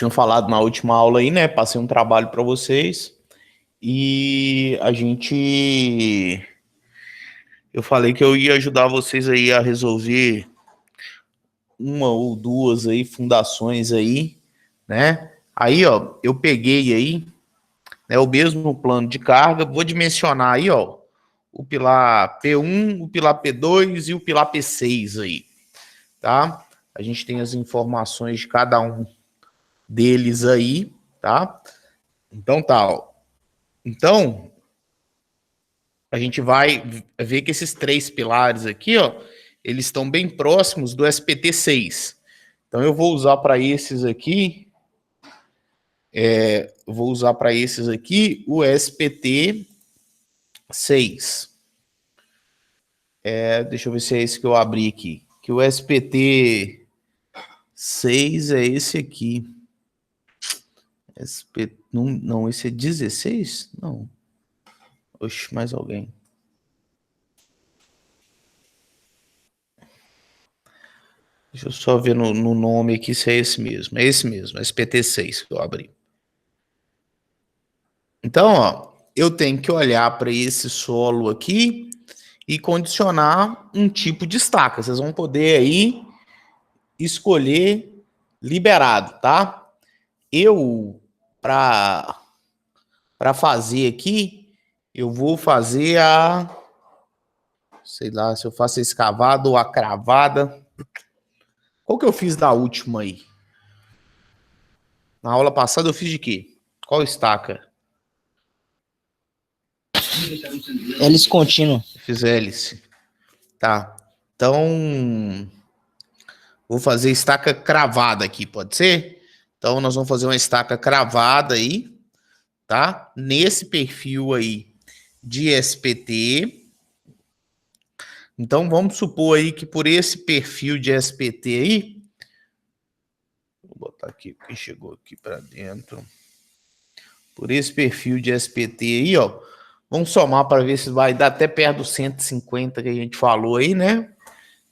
tinha falado na última aula aí, né? Passei um trabalho para vocês e eu falei que eu ia ajudar vocês aí a resolver uma ou duas aí fundações aí, né? Aí, ó, eu peguei aí, né, o mesmo plano de carga, vou dimensionar aí, ó, o pilar P1, o pilar P2 e o pilar P6 aí, tá? A gente tem as informações de cada um deles aí, tá? Então tá, ó. Então, a gente vai ver que esses três pilares aqui, ó, eles estão bem próximos do SPT6. Então, eu vou usar para esses aqui, o SPT6. Deixa eu ver se é esse que eu abri aqui. Que o SPT6 é esse aqui. Não, esse é 16? Não. Oxe, mais alguém. Deixa eu só ver no nome aqui se é esse mesmo. É esse mesmo, SPT6 que eu abri. Então, ó, eu tenho que olhar para esse solo aqui e condicionar um tipo de estaca. Vocês vão poder aí escolher liberado, tá? Eu, para fazer aqui, eu vou fazer sei lá, se eu faço a escavada ou a cravada. Qual que eu fiz da última aí? Na aula passada eu fiz de quê? Qual estaca? Hélice contínua. Fiz hélice. Tá. Então, vou fazer estaca cravada aqui, pode ser? Então, nós vamos fazer uma estaca cravada aí, tá? Nesse perfil aí de SPT. Então, vamos supor aí que por esse perfil de SPT aí, vou botar aqui, quem chegou aqui para dentro. Por esse perfil de SPT aí, ó, vamos somar para ver se vai dar até perto dos 150 que a gente falou aí, né?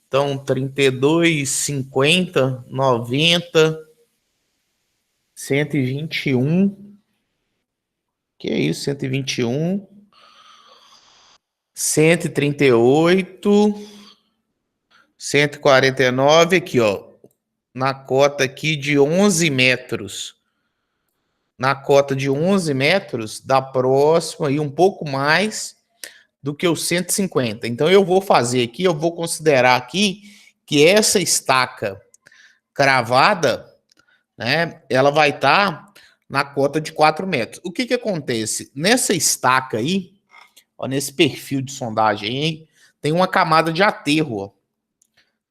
Então, 32, 50, 90, 121. Que é isso, 121. 138. 149 aqui, ó. Na cota aqui de 11 metros. Na cota de 11 metros, dá próximo aí um pouco mais do que os 150. Então, eu vou fazer aqui, eu vou considerar aqui que essa estaca cravada, né, ela vai estar na cota de 4 metros. O que que acontece? Nessa estaca aí, ó, nesse perfil de sondagem aí, tem uma camada de aterro, ó.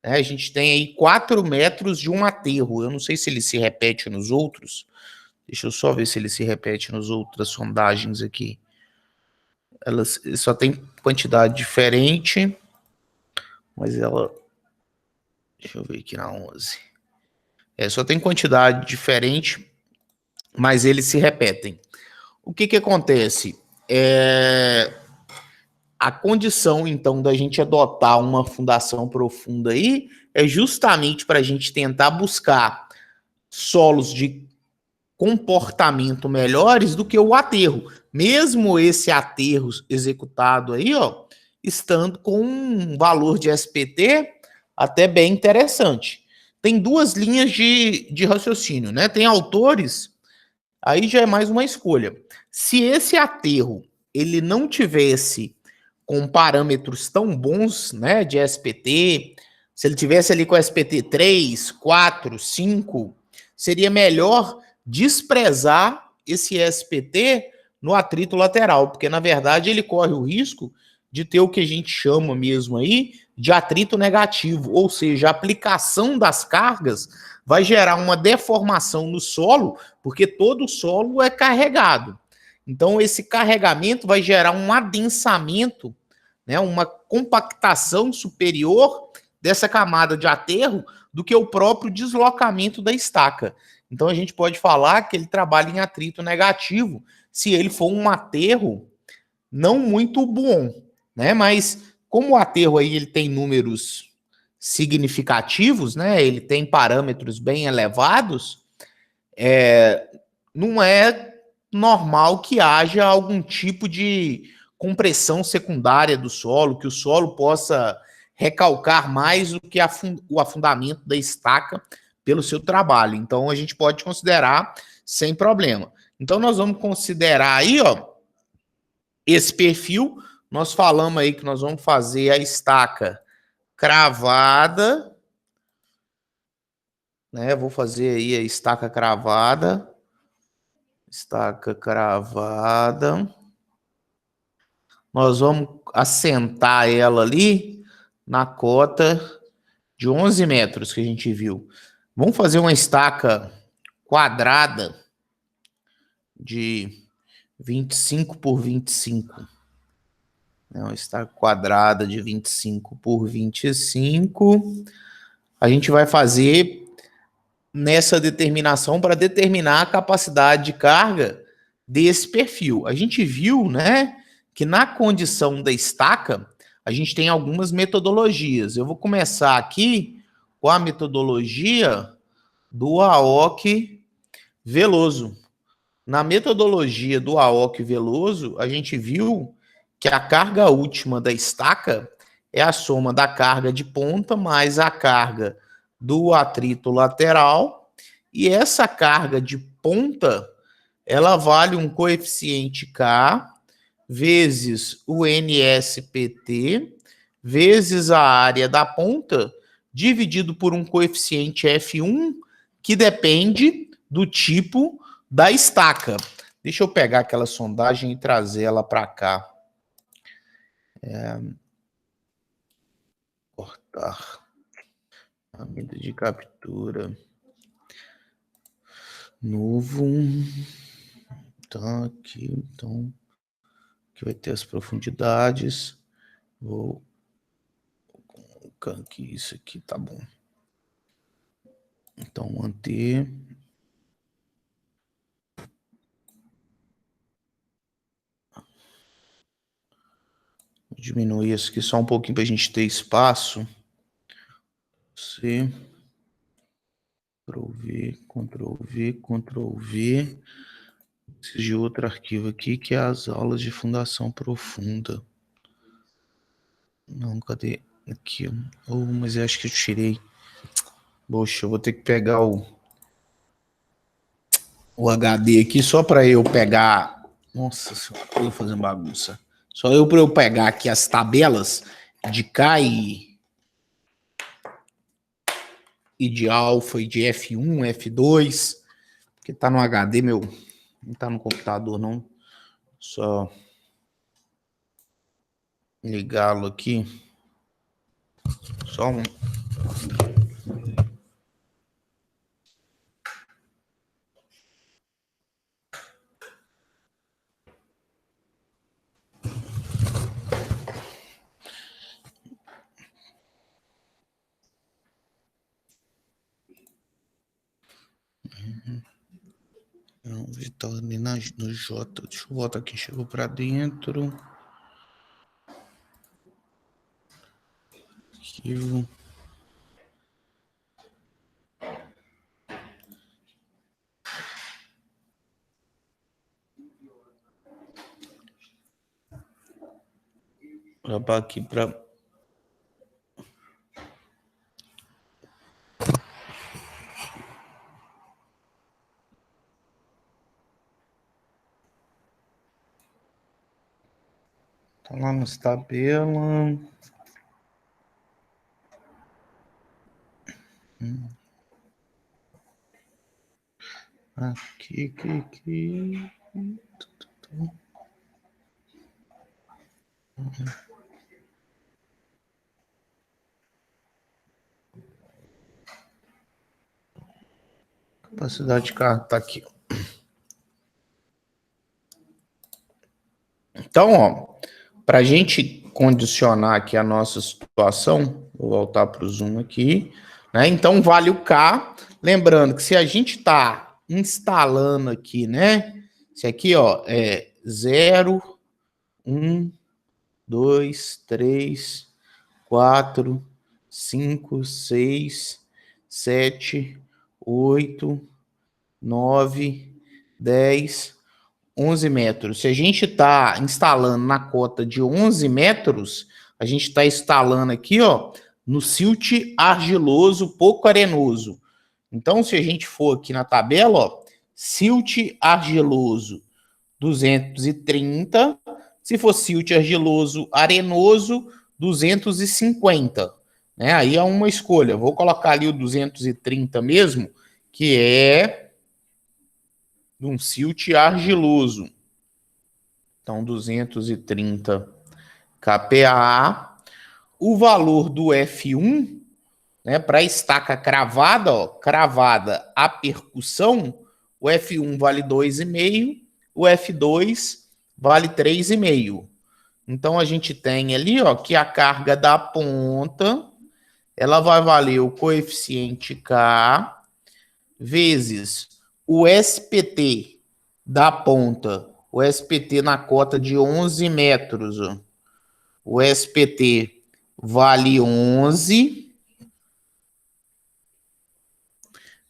A gente tem aí 4 metros de um aterro. Eu não sei se ele se repete nos outros. Deixa eu só ver se ele se repete nas outras sondagens aqui. Elas só tem quantidade diferente, mas ela... Deixa eu ver aqui na 11. Só tem quantidade diferente, mas eles se repetem. O que que acontece? A condição, então, da gente adotar uma fundação profunda aí é justamente para a gente tentar buscar solos de comportamento melhores do que o aterro. Mesmo esse aterro executado aí, ó, estando com um valor de SPT até bem interessante. Tem duas linhas de raciocínio, né? Tem autores, aí já é mais uma escolha. Se esse aterro ele não tivesse com parâmetros tão bons, né, de SPT, se ele tivesse ali com SPT 3, 4, 5, seria melhor desprezar esse SPT no atrito lateral, porque na verdade ele corre o risco de ter o que a gente chama mesmo aí de atrito negativo, ou seja, a aplicação das cargas vai gerar uma deformação no solo, porque todo o solo é carregado. Então esse carregamento vai gerar um adensamento, né, uma compactação superior dessa camada de aterro do que o próprio deslocamento da estaca. Então a gente pode falar que ele trabalha em atrito negativo se ele for um aterro não muito bom, né? Mas como o aterro aí ele tem números significativos, né? Ele tem parâmetros bem elevados, não é normal que haja algum tipo de compressão secundária do solo, que o solo possa recalcar mais do que o afundamento da estaca pelo seu trabalho. Então, a gente pode considerar sem problema. Então, nós vamos considerar aí, ó, esse perfil. Nós falamos aí que nós vamos fazer a estaca cravada, né? Vou fazer aí a estaca cravada. Estaca cravada. Nós vamos assentar ela ali na cota de 11 metros que a gente viu. Vamos fazer uma estaca quadrada de 25 por 25. Uma estaca quadrada de 25 por 25. A gente vai fazer nessa determinação para determinar a capacidade de carga desse perfil. A gente viu, né, que na condição da estaca, a gente tem algumas metodologias. Eu vou começar aqui com a metodologia do Aoki Veloso. Na metodologia do Aoki Veloso, a gente viu que a carga última da estaca é a soma da carga de ponta mais a carga do atrito lateral, e essa carga de ponta, ela vale um coeficiente K vezes o NSPT vezes a área da ponta, dividido por um coeficiente F1, que depende do tipo da estaca. Deixa eu pegar aquela sondagem e trazer ela para cá. Cortar. Ferramenta de captura. Novo. Tá aqui, então. Aqui vai ter as profundidades. Vou colocar aqui, isso aqui, tá bom. Então, manter. Vou diminuir isso aqui só um pouquinho para a gente ter espaço. C. Ctrl V, Ctrl V, Ctrl V. Preciso de outro arquivo aqui, que é as aulas de fundação profunda. Não, cadê? Aqui, ó. Oh, mas eu acho que eu tirei. Poxa, eu vou ter que pegar o HD aqui só para eu pegar. Nossa senhora, eu tô fazendo bagunça. Só eu para eu pegar aqui as tabelas de K e de alfa e de F1, F2, que tá no HD, meu. Não tá no computador, não. Só ligá-lo aqui. Só um. Não, Vitor ali no J. Deixa eu voltar aqui. Chegou para dentro. Arquivo. Gravar aqui para. Tá lá nas tabelas. Aqui. Capacidade de carga tá aqui. Então, ó, para a gente condicionar aqui a nossa situação, vou voltar para o zoom aqui, né? Então, vale o K. Lembrando que se a gente está instalando aqui, né? Esse aqui, ó, é 0, 1, 2, 3, 4, 5, 6, 7, 8, 9, 10, 11 metros. Se a gente está instalando na cota de 11 metros, a gente está instalando aqui, ó, no silt argiloso pouco arenoso. Então, se a gente for aqui na tabela, ó, silt argiloso 230, se for silt argiloso arenoso 250, né? Aí é uma escolha. Vou colocar ali o 230 mesmo, que é de um silt argiloso. Então, 230 kPa. O valor do F1, né, para estaca cravada, ó, cravada a percussão, o F1 vale 2,5, o F2 vale 3,5. Então, a gente tem ali, ó, que a carga da ponta, ela vai valer o coeficiente K vezes o SPT da ponta, o SPT na cota de 11 metros, ó. O SPT vale 11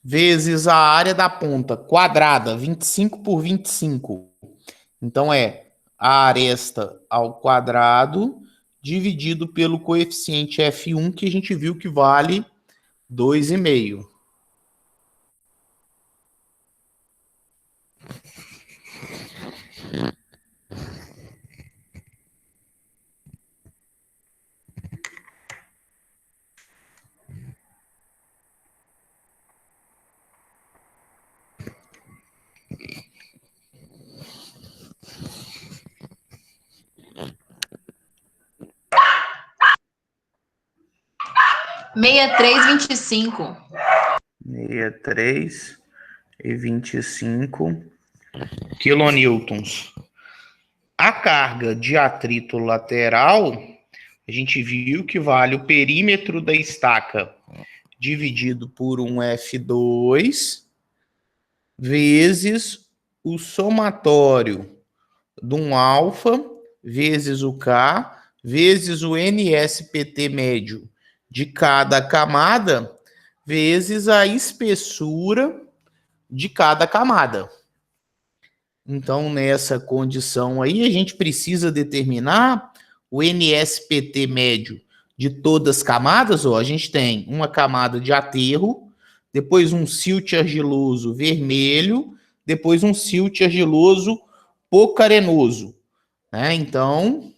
vezes a área da ponta quadrada, 25 por 25. Então é a aresta ao quadrado dividido pelo coeficiente F1, que a gente viu que vale 2,5. Meia 3,25. 63,25 quilonewtons. A carga de atrito lateral, a gente viu que vale o perímetro da estaca dividido por um F2 vezes o somatório de um alfa vezes o K vezes o NSPT médio de cada camada vezes a espessura de cada camada. Então, nessa condição aí, a gente precisa determinar o NSPT médio de todas as camadas. Ó, a gente tem uma camada de aterro, depois um silt argiloso vermelho, depois um silt argiloso pouco arenoso, né? Então,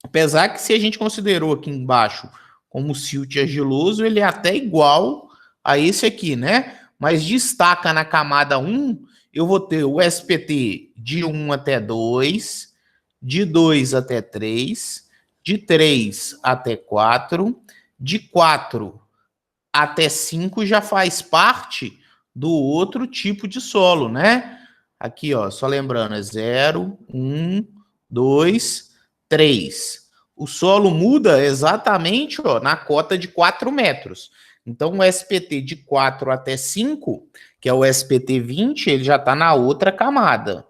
apesar que se a gente considerou aqui embaixo como silt argiloso, ele é até igual a esse aqui, né? Mas destaca na camada 1, eu vou ter o SPT de 1 até 2, de 2 até 3, de 3 até 4, de 4 até 5 já faz parte do outro tipo de solo, né? Aqui, ó, só lembrando, é 0, 1, 2, 3. O solo muda exatamente, ó, na cota de 4 metros. Então, o SPT de 4 até 5, que é o SPT 20, ele já está na outra camada.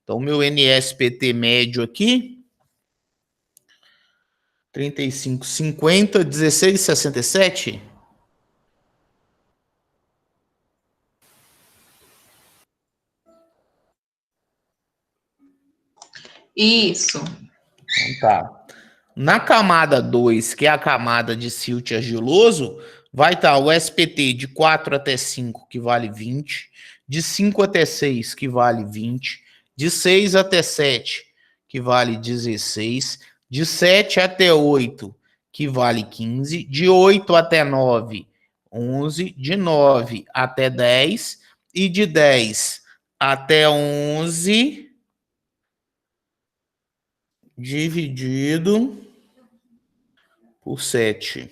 Então, meu NSPT médio aqui, 35,50, 16,67. Isso. Então, tá. Na camada 2, que é a camada de silt argiloso, vai estar o SPT de 4 até 5, que vale 20, de 5 até 6, que vale 20, de 6 até 7, que vale 16, de 7 até 8, que vale 15, de 8 até 9, 11, de 9 até 10 e de 10 até 11 dividido por 7.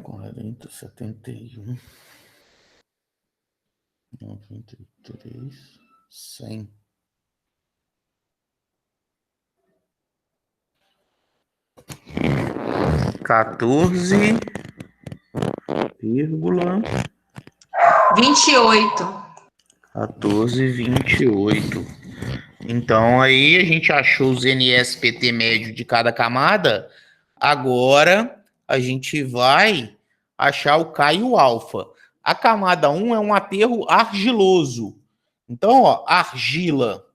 Quarenta, 71, 93, 100. Quatorze vírgula 28. 14,28. Então, aí a gente achou os NSPT médio de cada camada. Agora, a gente vai achar o K e o alfa. A camada 1 é um aterro argiloso. Então, ó, argila,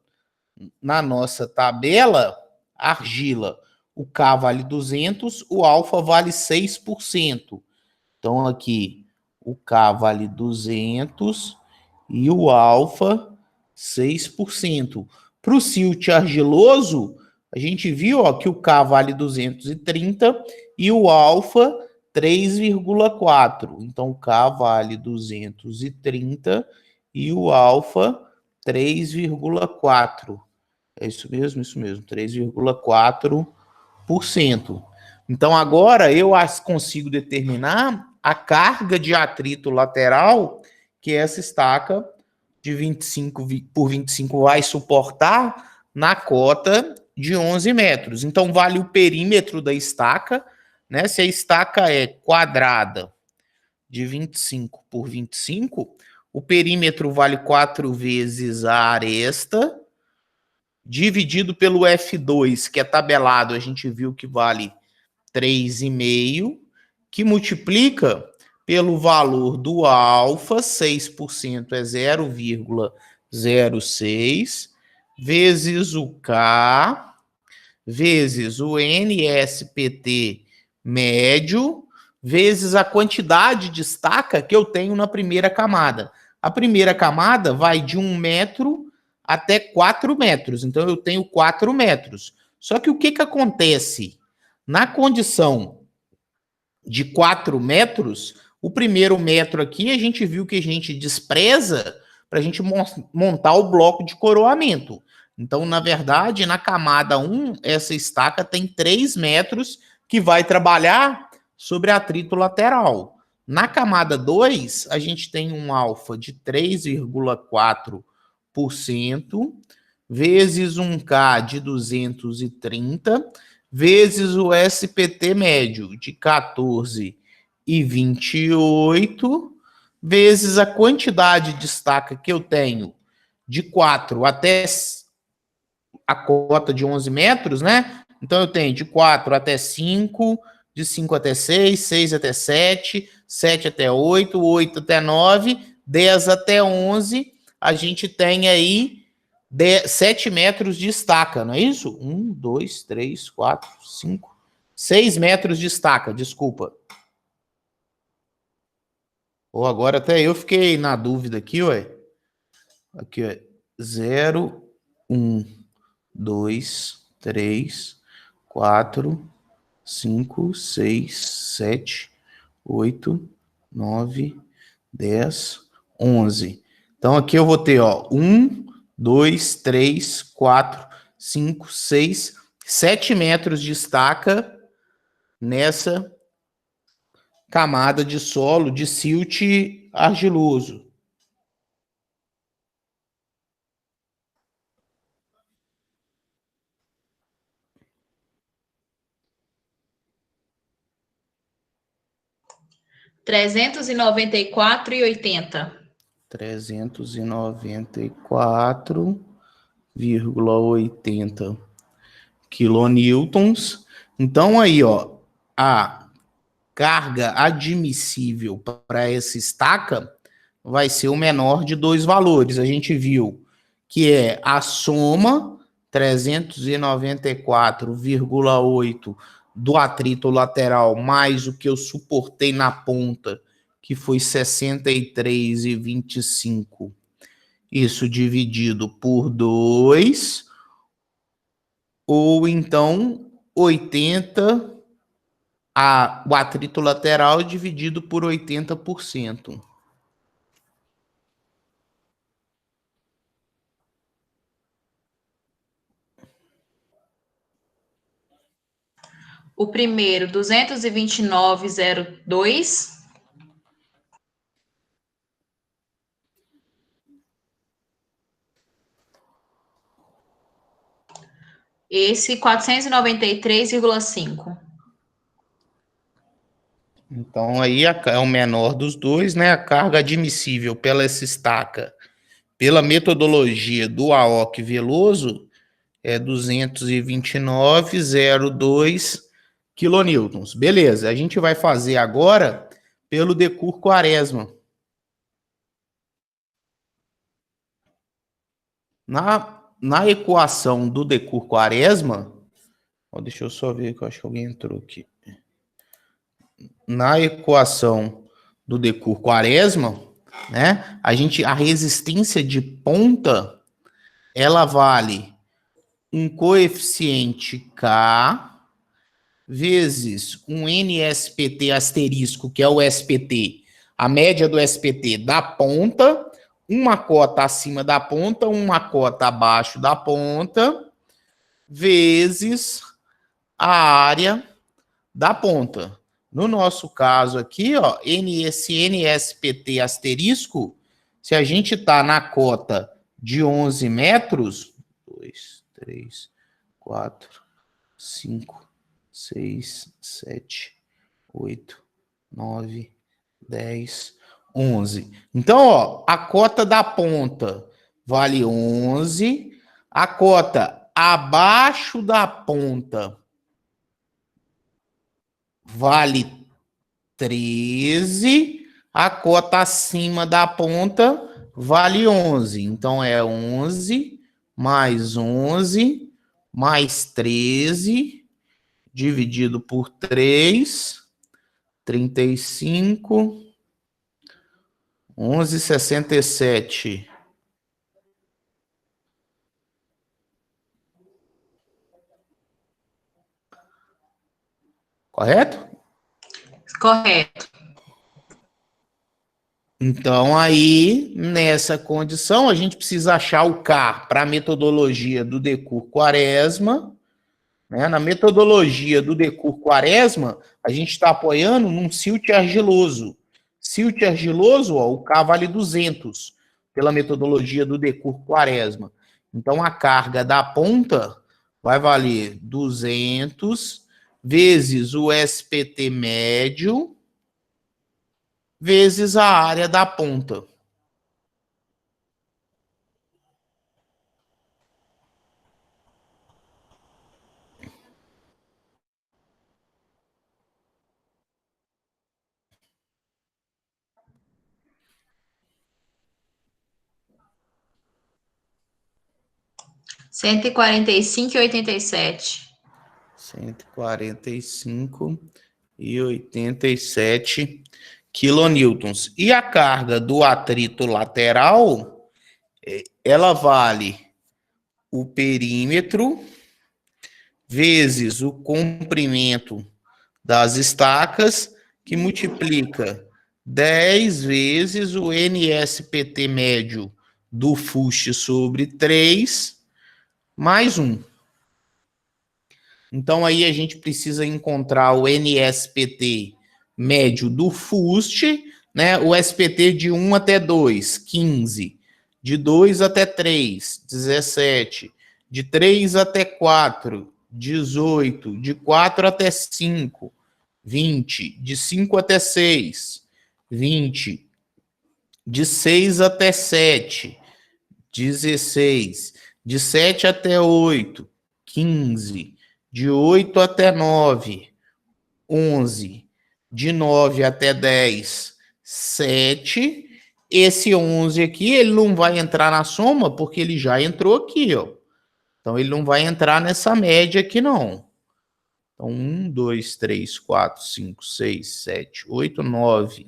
na nossa tabela, argila, o K vale 200, o alfa vale 6%. Então, aqui, o K vale 200 e o alfa 6%. Para o silt argiloso, a gente viu ó, que o K vale 230 e o alfa 3,4. Então, o K vale 230 e o alfa 3,4. É isso mesmo, 3,4%. Então, agora eu consigo determinar a carga de atrito lateral que essa estaca de 25 por 25 vai suportar na cota de 11 metros. Então, vale o perímetro da estaca, né? Se a estaca é quadrada de 25 por 25, o perímetro vale 4 vezes a aresta, dividido pelo F2, que é tabelado, a gente viu que vale 3,5, que multiplica pelo valor do alfa, 6% é 0,06, vezes o K, vezes o NSPT médio, vezes a quantidade de estaca que eu tenho na primeira camada. A primeira camada vai de 1 metro até 4 metros, então eu tenho 4 metros. Só que o que acontece? Na condição de 4 metros, o primeiro metro aqui a gente viu que a gente despreza para a gente montar o bloco de coroamento. Então, na verdade, na camada 1, essa estaca tem 3 metros que vai trabalhar sobre atrito lateral. Na camada 2, a gente tem um alfa de 3,4%, vezes um K de 230, vezes o SPT médio de 14,28, vezes a quantidade de estaca que eu tenho de 4 até a cota de 11 metros, né? Então, eu tenho de 4 até 5, de 5 até 6, 6 até 7, 7 até 8, 8 até 9, 10 até 11. A gente tem aí 7 metros de estaca, não é isso? 1, 2, 3, 4, 5, 6 metros de estaca, desculpa. Ou agora até eu fiquei na dúvida aqui, ué. Aqui, ó. 0, 1, 2, 3, 4, 5, 6, 7, 8, 9, 10, 11. Então, aqui eu vou ter, ó, 1, 2, 3, 4, 5, 6, 7 metros de estaca nessa camada de solo de silt argiloso. R$ 394,80. 394,80 quilonewtons. Então, aí, ó, a carga admissível para essa estaca vai ser o menor de dois valores. A gente viu que é a soma 394,8 do atrito lateral mais o que eu suportei na ponta, que foi 63,25. Isso dividido por 2, ou então 80, o atrito lateral dividido por 80%. O primeiro, 229,02. Esse, 493,5. Então, aí é o menor dos dois, né? A carga admissível pela essa estaca, pela metodologia do AOC Veloso, é 229,02 quilonewtons. Beleza, a gente vai fazer agora pelo decur Quaresma. Na equação do decur Quaresma, ó, deixa eu só ver que eu acho que alguém entrou aqui. Na equação do decur Quaresma, né, a resistência de ponta, ela vale um coeficiente K vezes um NSPT asterisco, que é o SPT, a média do SPT da ponta, uma cota acima da ponta, uma cota abaixo da ponta, vezes a área da ponta. No nosso caso aqui, ó, esse NSPT asterisco, se a gente está na cota de 11 metros, 2, 3, 4, 5, 6, 7, 8, 9, 10, 11. Então, ó, a cota da ponta vale 11, a cota abaixo da ponta vale 13, a cota acima da ponta vale 11. Então, é 11 mais 13, dividido por 3, 35, 11,67. Correto? Correto. Então, aí, nessa condição, a gente precisa achar o K para a metodologia do decur Quaresma. Né? Na metodologia do decur Quaresma, a gente está apoiando num silt argiloso. Silt argiloso, ó, o K vale 200, pela metodologia do decur Quaresma. Então, a carga da ponta vai valer 200 vezes o SPT médio vezes a área da ponta. Cento e quarenta e cinco e 87. 145,87 quilonewtons. E a carga do atrito lateral, ela vale o perímetro vezes o comprimento das estacas, que multiplica 10 vezes o NSPT médio do fuste sobre 3, mais 1. Então, aí a gente precisa encontrar o NSPT médio do fuste, né? O SPT de 1 até 2, 15. De 2 até 3, 17. De 3 até 4, 18. De 4 até 5, 20. De 5 até 6, 20. De 6 até 7, 16. De 7 até 8, 15. De 8 até 9, 11. De 9 até 10, 7. Esse 11 aqui, ele não vai entrar na soma, porque ele já entrou aqui, ó. Então, ele não vai entrar nessa média aqui, não. Então, 1, 2, 3, 4, 5, 6, 7, 8, 9.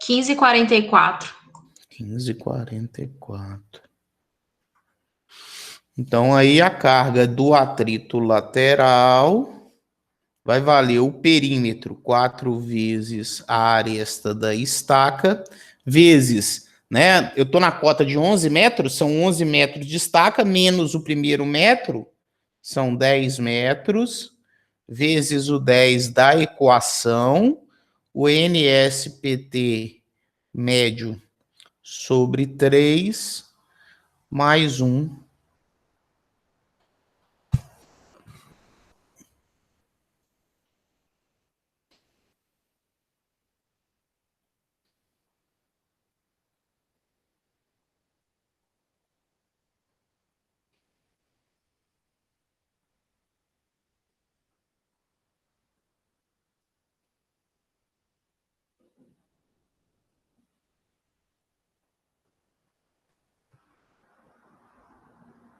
Quinze e 44. 15,44. Então, aí a carga do atrito lateral vai valer o perímetro 4 vezes a aresta da estaca, vezes, né? Eu estou na cota de 11 metros, são 11 metros de estaca, menos o primeiro metro, são 10 metros, vezes o 10 da equação, o NSPT médio sobre 3, mais 1.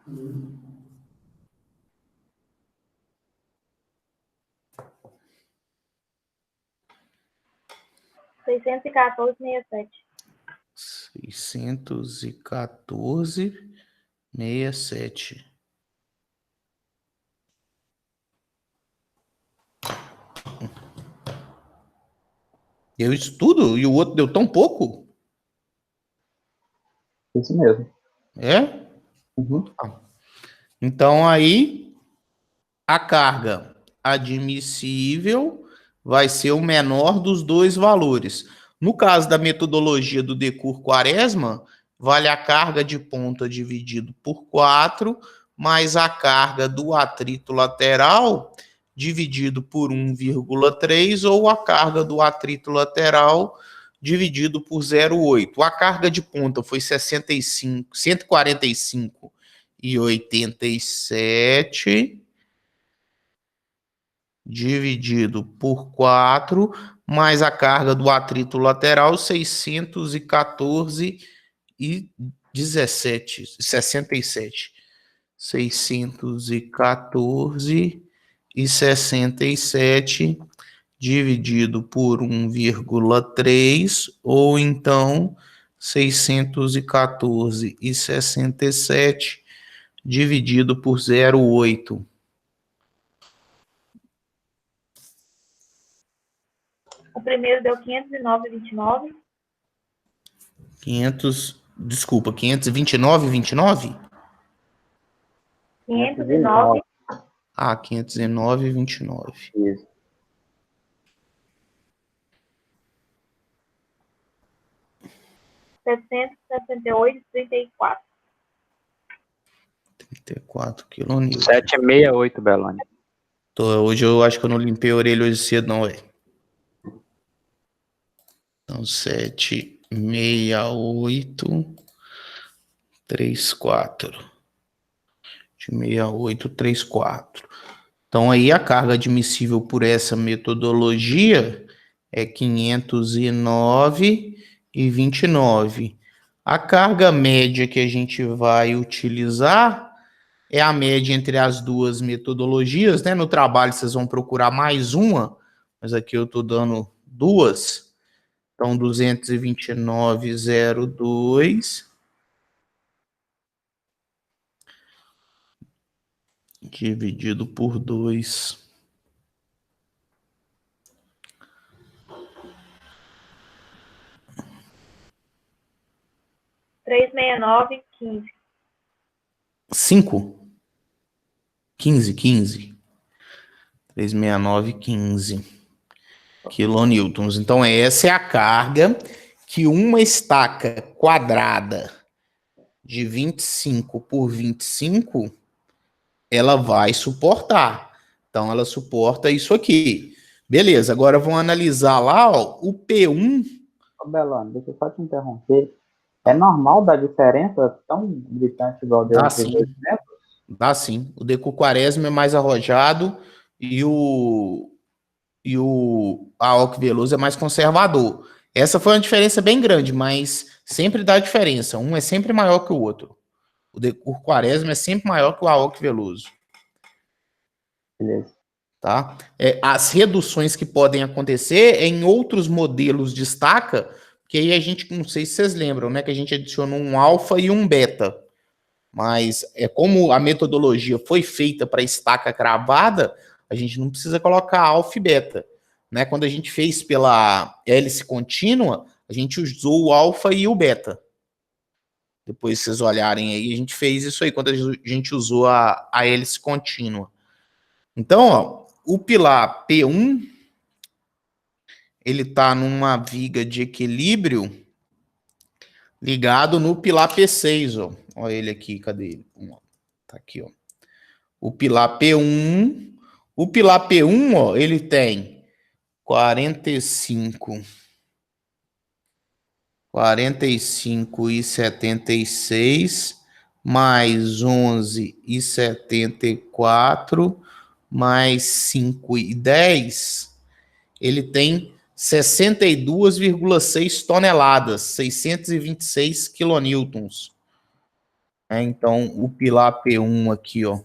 R$ 614,67. Deu isso tudo? E o outro deu tão pouco? Isso mesmo. É? Uhum. Então, aí, a carga admissível vai ser o menor dos dois valores. No caso da metodologia do decur Quaresma, vale a carga de ponta dividido por 4, mais a carga do atrito lateral dividido por 1,3, ou a carga do atrito lateral dividido por 0,8. A carga de ponta foi 145,87 dividido por 4, mais a carga do atrito lateral, 614,67. 614,67 dividido por 1,3, ou então 614,67 dividido por 0,8. O primeiro deu 509,29. 529,29? 509. Ah, 509,29. Isso. 768,34. 34 quilômetros. 768, Belônia. Hoje eu acho que eu não limpei a orelha hoje cedo, não, velho. Então, 768,34. 68,34. Então, aí a carga admissível por essa metodologia é 509,29. A carga média que a gente vai utilizar é a média entre as duas metodologias, né? No trabalho vocês vão procurar mais uma, mas aqui eu estou dando duas. Então, 229,02 dividido por 2. R$ 369,15. 5? 15. 369,15 quilonewtons. Então, essa é a carga que uma estaca quadrada de 25 por 25 ela vai suportar. Então, ela suporta isso aqui. Beleza, agora vamos analisar lá, ó, o P1. Ô, Belônia, deixa eu só te interromper. É normal dar diferença tão gritante igual deu Dá entre sim. dois métodos? Dá sim. O decur Quaresma é mais arrojado e a Alck Veloso é mais conservador. Essa foi uma diferença bem grande, mas sempre dá diferença. Um é sempre maior que o outro. O decur Quaresma é sempre maior que o Alck Veloso. Beleza. Tá? As reduções que podem acontecer é em outros modelos de estaca, que aí a gente, não sei se vocês lembram, né, que a gente adicionou um alfa e um beta. Mas como a metodologia foi feita para estaca cravada, a gente não precisa colocar alfa e beta. Né? Quando a gente fez pela hélice contínua, a gente usou o alfa e o beta. Depois vocês olharem aí, a gente fez isso aí quando a gente usou a hélice contínua. Então, ó, o pilar P1, ele está numa viga de equilíbrio ligado no pilar P6, ó. Olha ele aqui, cadê ele? Tá aqui, ó. O pilar P1, ó, ele tem 45,76 mais 11,74 mais 5,10, ele tem 62,6 toneladas, 626 quilonewtons. Então, o pilar P1 aqui, ó,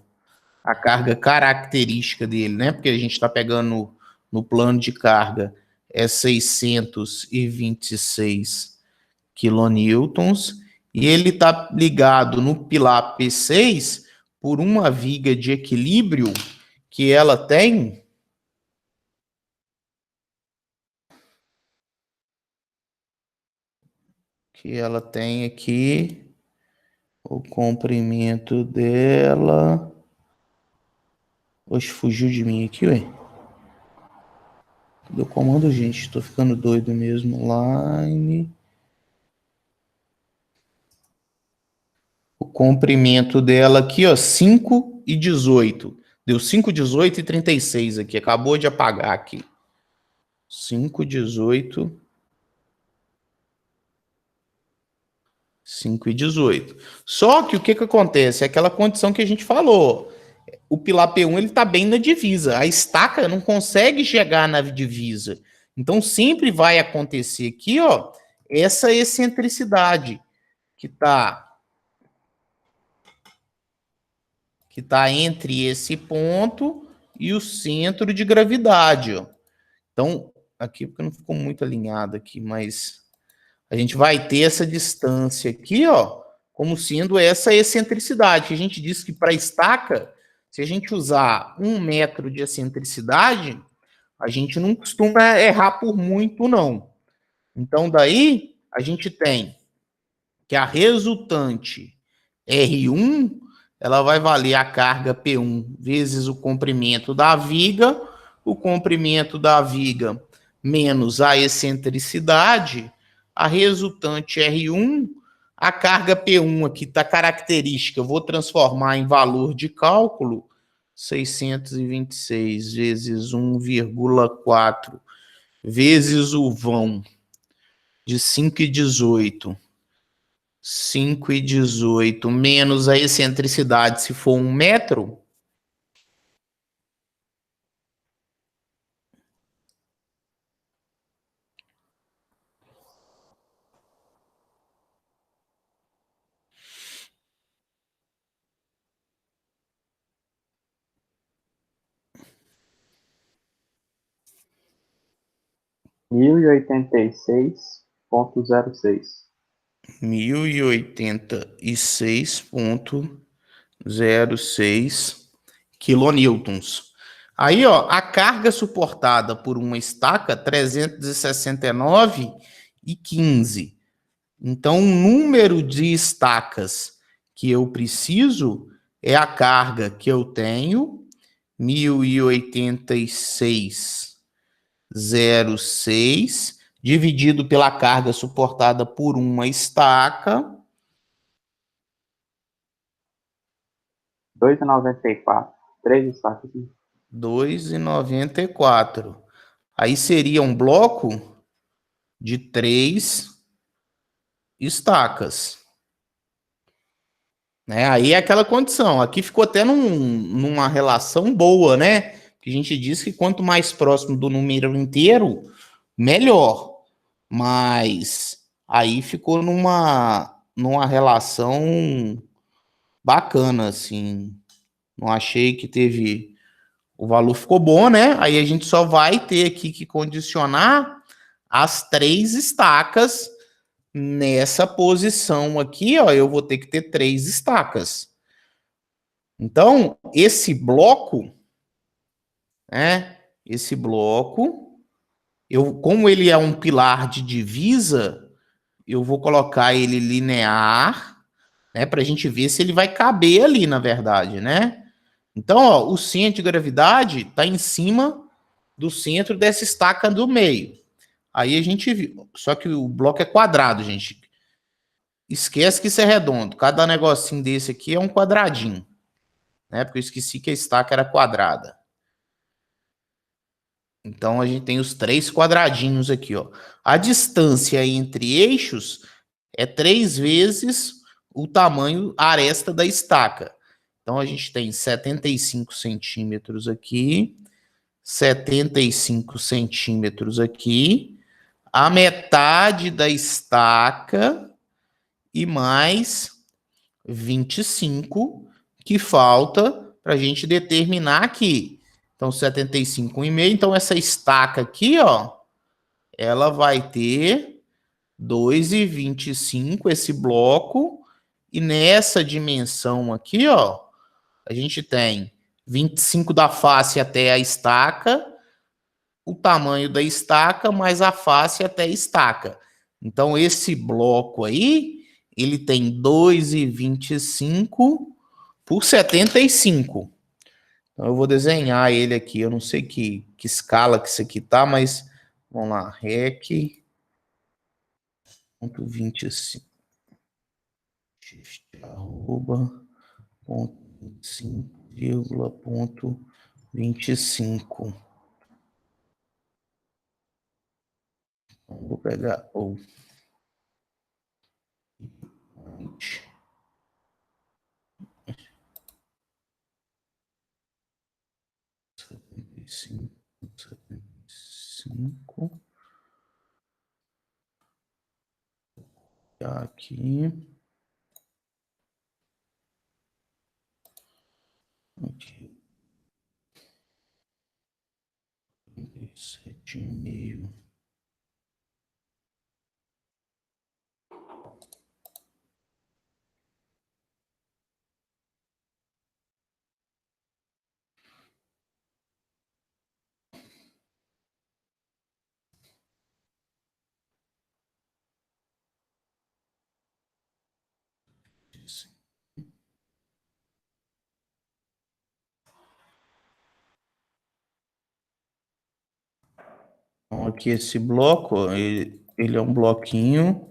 a carga característica dele, né? Porque a gente está pegando no plano de carga é 626 quilonewtons, e ele está ligado no pilar P6 por uma viga de equilíbrio que ela tem aqui o comprimento dela. Hoje fugiu de mim aqui, ué. Do comando, gente, tô ficando doido mesmo. Line. O comprimento dela aqui, ó, 5,18. Deu 5,18 e 36 aqui. Acabou de apagar aqui. 5,18. 5,18. Só que o que acontece? É aquela condição que a gente falou. O pilar P1 ele está bem na divisa. A estaca não consegue chegar na divisa. Então sempre vai acontecer aqui, ó, essa excentricidade que está entre esse ponto e o centro de gravidade, ó. Então, aqui porque não ficou muito alinhado aqui, mas a gente vai ter essa distância aqui, ó, como sendo essa excentricidade, que a gente diz que para estaca, se a gente usar 1 metro de excentricidade, a gente não costuma errar por muito, não. Então, daí, a gente tem que a resultante R1, ela vai valer a carga P1 vezes o comprimento da viga menos a excentricidade, a resultante R1, a carga P1 aqui está característica, eu vou transformar em valor de cálculo, 626 vezes 1,4 vezes o vão de 5,18. 5,18 menos a excentricidade, se for 1 metro, Mil e oitenta e seis ponto 06. 1086,06 quilonewtons. Aí, ó, a carga suportada por uma estaca, 369,15. Então, o número de estacas que eu preciso é a carga que eu tenho, 1086,06, dividido pela carga suportada por uma estaca. 2,94. 3 estacas. 2,94. Aí seria um bloco de 3 estacas. Né? Aí é aquela condição. Aqui ficou até numa relação boa, né? Que a gente diz que quanto mais próximo do número inteiro, melhor. Mas aí ficou numa relação bacana, assim. Não achei que teve... O valor ficou bom, né? Aí a gente só vai ter aqui que condicionar as 3 estacas nessa posição aqui, ó. Eu vou ter que ter 3 estacas. Então, esse bloco, né? Esse bloco, como ele é um pilar de divisa, eu vou colocar ele linear, né? Para a gente ver se ele vai caber ali, na verdade, né? Então, ó, o centro de gravidade está em cima do centro dessa estaca do meio. Aí a gente viu. Só que o bloco é quadrado, gente. Esquece que isso é redondo. Cada negocinho desse aqui é um quadradinho. Né? Porque eu esqueci que a estaca era quadrada. Então a gente tem os 3 quadradinhos aqui, ó. A distância entre eixos é 3 vezes o tamanho aresta da estaca. Então, a gente tem 75 centímetros aqui, 75 centímetros aqui, a metade da estaca e mais 25 que falta para a gente determinar aqui. Então, 75,5. Então, essa estaca aqui, ó, ela vai ter 2,25 esse bloco. E nessa dimensão aqui, ó, a gente tem 25 da face até a estaca, o tamanho da estaca mais a face até a estaca. Então, esse bloco aí, ele tem 2,25 por 75. Então, eu vou desenhar ele aqui. Eu não sei que escala que isso aqui tá, mas vamos lá. Rec. Ponto 25. Shift, arroba, ponto 25, vírgula, ponto 25. Vou pegar o 75, 75. Aqui. Aqui. 7,5. Então, aqui esse bloco, ó, ele é um bloquinho.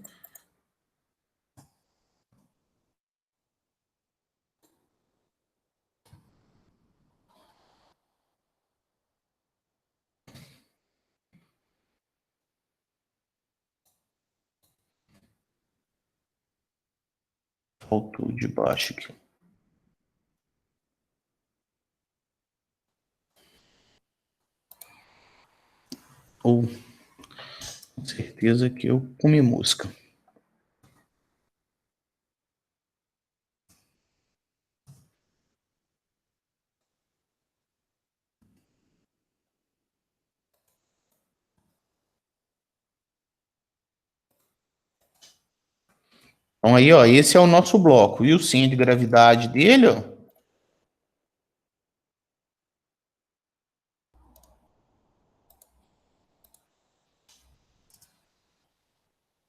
Faltou de baixo aqui. Ou, com certeza que eu comi mosca. Então aí, ó, esse é o nosso bloco. E o centro de gravidade dele, ó,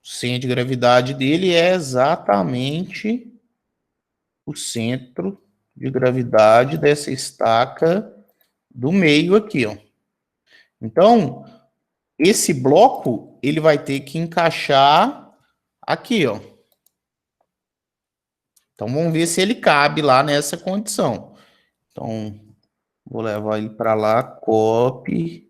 o centro de gravidade dele é exatamente o centro de gravidade dessa estaca do meio aqui, ó. Então, esse bloco, ele vai ter que encaixar aqui, ó. Então, vamos ver se ele cabe lá nessa condição. Então, vou levar ele para lá, copiei.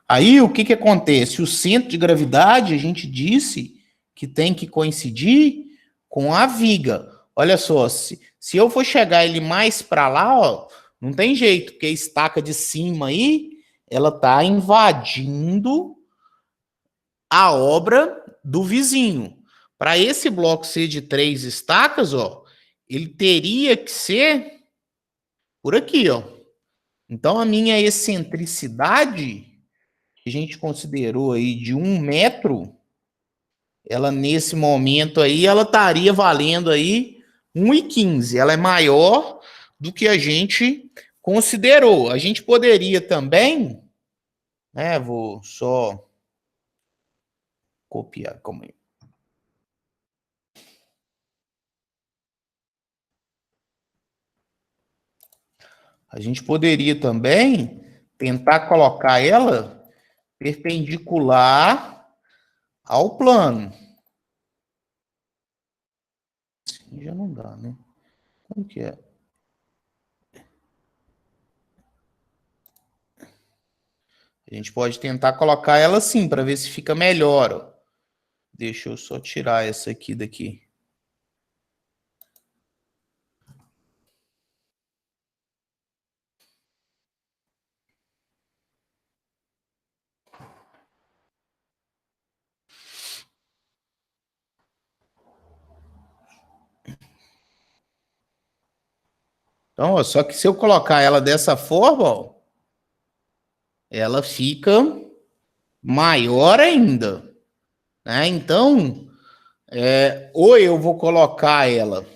Aí, o que que acontece? O centro de gravidade, a gente disse que tem que coincidir com a viga. Olha só, se eu for chegar ele mais para lá, ó, não tem jeito, porque a estaca de cima aí, ela tá invadindo a obra do vizinho. Para esse bloco ser de 3 estacas, ó, ele teria que ser por aqui, ó. Então, a minha excentricidade, que a gente considerou aí de 1 metro, ela nesse momento aí, ela estaria valendo aí 1,15. Ela é maior do que a gente considerou. A gente poderia também, né, vou só copiar como é. A gente poderia também tentar colocar ela perpendicular ao plano. Assim já não dá, né? Como que é? A gente pode tentar colocar ela assim, para ver se fica melhor, ó. Deixa eu só tirar essa aqui daqui. Então, ó, só que se eu colocar ela dessa forma, ó, ela fica maior ainda, né? Então, ou eu vou colocar ela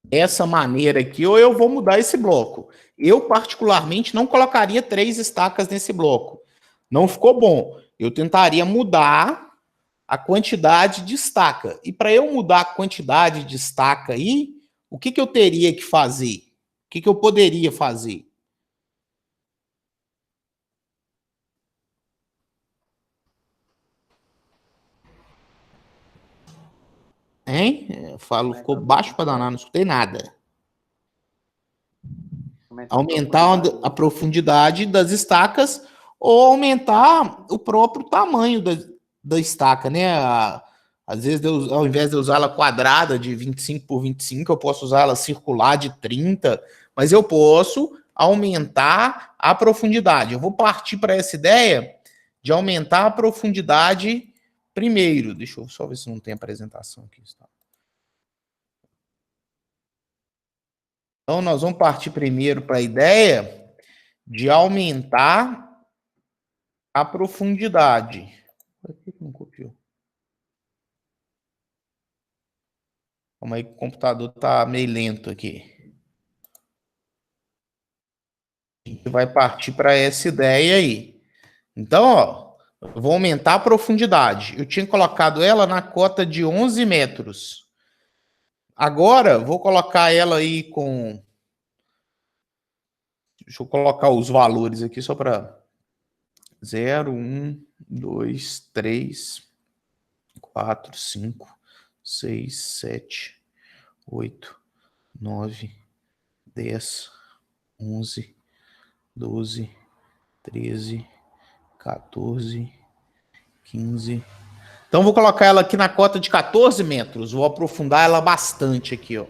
dessa maneira aqui, ou eu vou mudar esse bloco. Eu, particularmente, não colocaria 3 estacas nesse bloco. Não ficou bom. Eu tentaria mudar a quantidade de estaca. E para eu mudar a quantidade de estaca aí, o que eu teria que fazer? O que eu poderia fazer? Hein? Eu falo, ficou baixo para danar, não escutei nada. Aumentar a profundidade das estacas ou aumentar o próprio tamanho da estaca, né? Às vezes, ao invés de usar ela quadrada de 25 por 25, eu posso usar ela circular de 30, mas eu posso aumentar a profundidade. Eu vou partir para essa ideia de aumentar a profundidade primeiro. Deixa eu só ver se não tem apresentação aqui. Então, nós vamos partir primeiro para a ideia de aumentar a profundidade. Por que não copiou? Calma aí que o computador está meio lento aqui. A gente vai partir para essa ideia aí. Então, ó, eu vou aumentar a profundidade. Eu tinha colocado ela na cota de 11 metros. Agora, vou colocar ela aí com... Deixa eu colocar os valores aqui só para 0, 1, 2, 3, 4, 5, 6, 7, 8, 9, 10, 11, 12, 13, 14, 15. Então, vou colocar ela aqui na cota de 14 metros. Vou aprofundar ela bastante aqui, ó.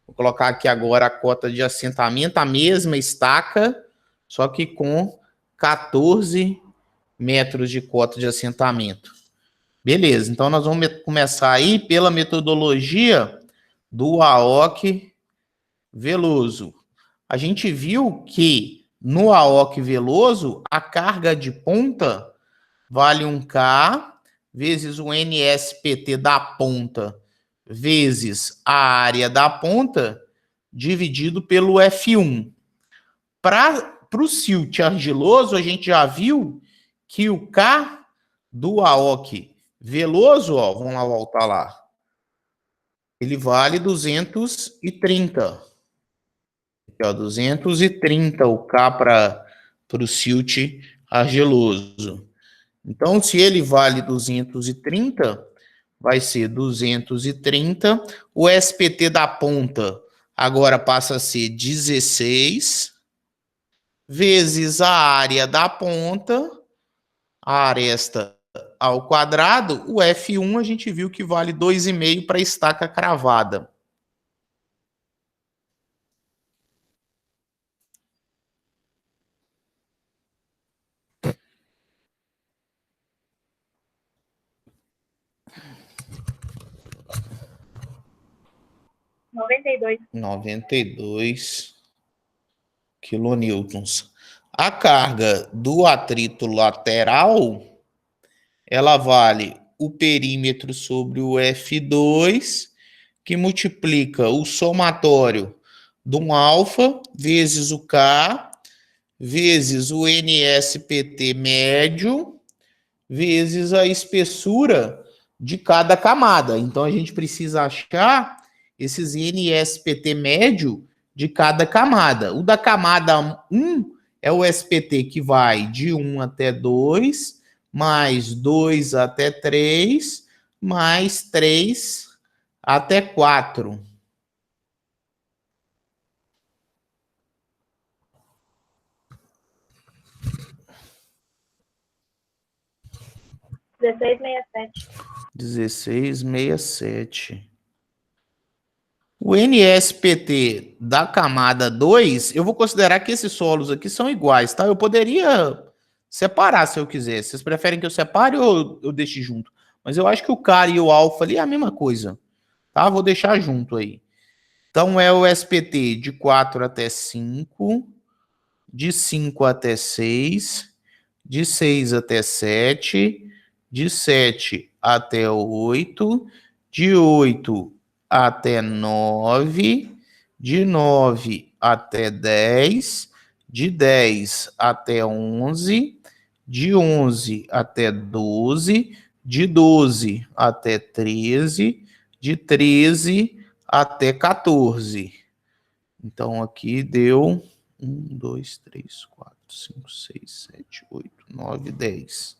Vou colocar aqui agora a cota de assentamento, a mesma estaca, só que com 14 metros de cota de assentamento. Beleza, então nós vamos começar aí pela metodologia do AOC Veloso. A gente viu que no AOC Veloso, a carga de ponta vale 1K vezes o NSPT da ponta vezes a área da ponta dividido pelo F1. Para o silt argiloso, a gente já viu que o K do AOC Veloso, ó, vamos lá voltar lá, ele vale 230. Aqui, ó, 230 o K para o silt argiloso. Então, se ele vale 230, vai ser 230. O SPT da ponta agora passa a ser 16 vezes a área da ponta, a aresta ao quadrado. O F1 a gente viu que vale 2,5 para estaca cravada. R$ 92 quilonewtons. A carga do atrito lateral, ela vale o perímetro sobre o F2, que multiplica o somatório do alfa vezes o K, vezes o NSPT médio, vezes a espessura de cada camada. Então, a gente precisa achar esses NSPT médio de cada camada. O da camada 1 é o SPT que vai de 1 até 2, mais 2 até 3, mais 3 até 4. R$ 16,67. 16,67. O NSPT da camada 2, eu vou considerar que esses solos aqui são iguais, tá? Eu poderia separar se eu quiser. Vocês preferem que eu separe ou eu deixe junto? Mas eu acho que o K e o alfa ali é a mesma coisa, tá? Vou deixar junto aí. Então, é o SPT de 4 até 5, de 5 até 6, de 6 até 7, de 7 até 8, de 8 até 9, de 9 até 10, de 10 até 11, de 11 até 12, de 12 até 13, de 13 até 14. Então, aqui deu 1, 2, 3, 4, 5, 6, 7, 8, 9, 10.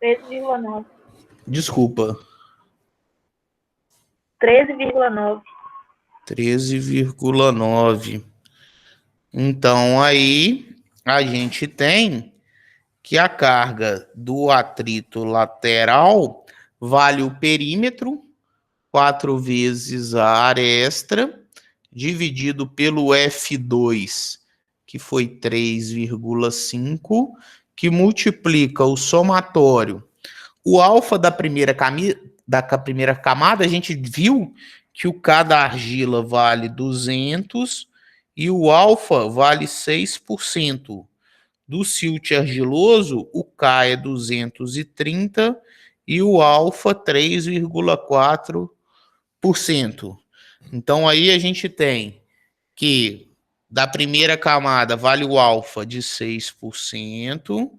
13,9. Desculpa, 13,9. 13,9. Então, aí a gente tem que a carga do atrito lateral vale o perímetro, 4 vezes a área extra, dividido pelo F2, que foi 3,5, que multiplica o somatório. O alfa da primeira camada, a gente viu que o K da argila vale 200 e o alfa vale 6%. Do silt argiloso, o K é 230 e o alfa 3,4%. Então, aí a gente tem que da primeira camada vale o alfa de 6%,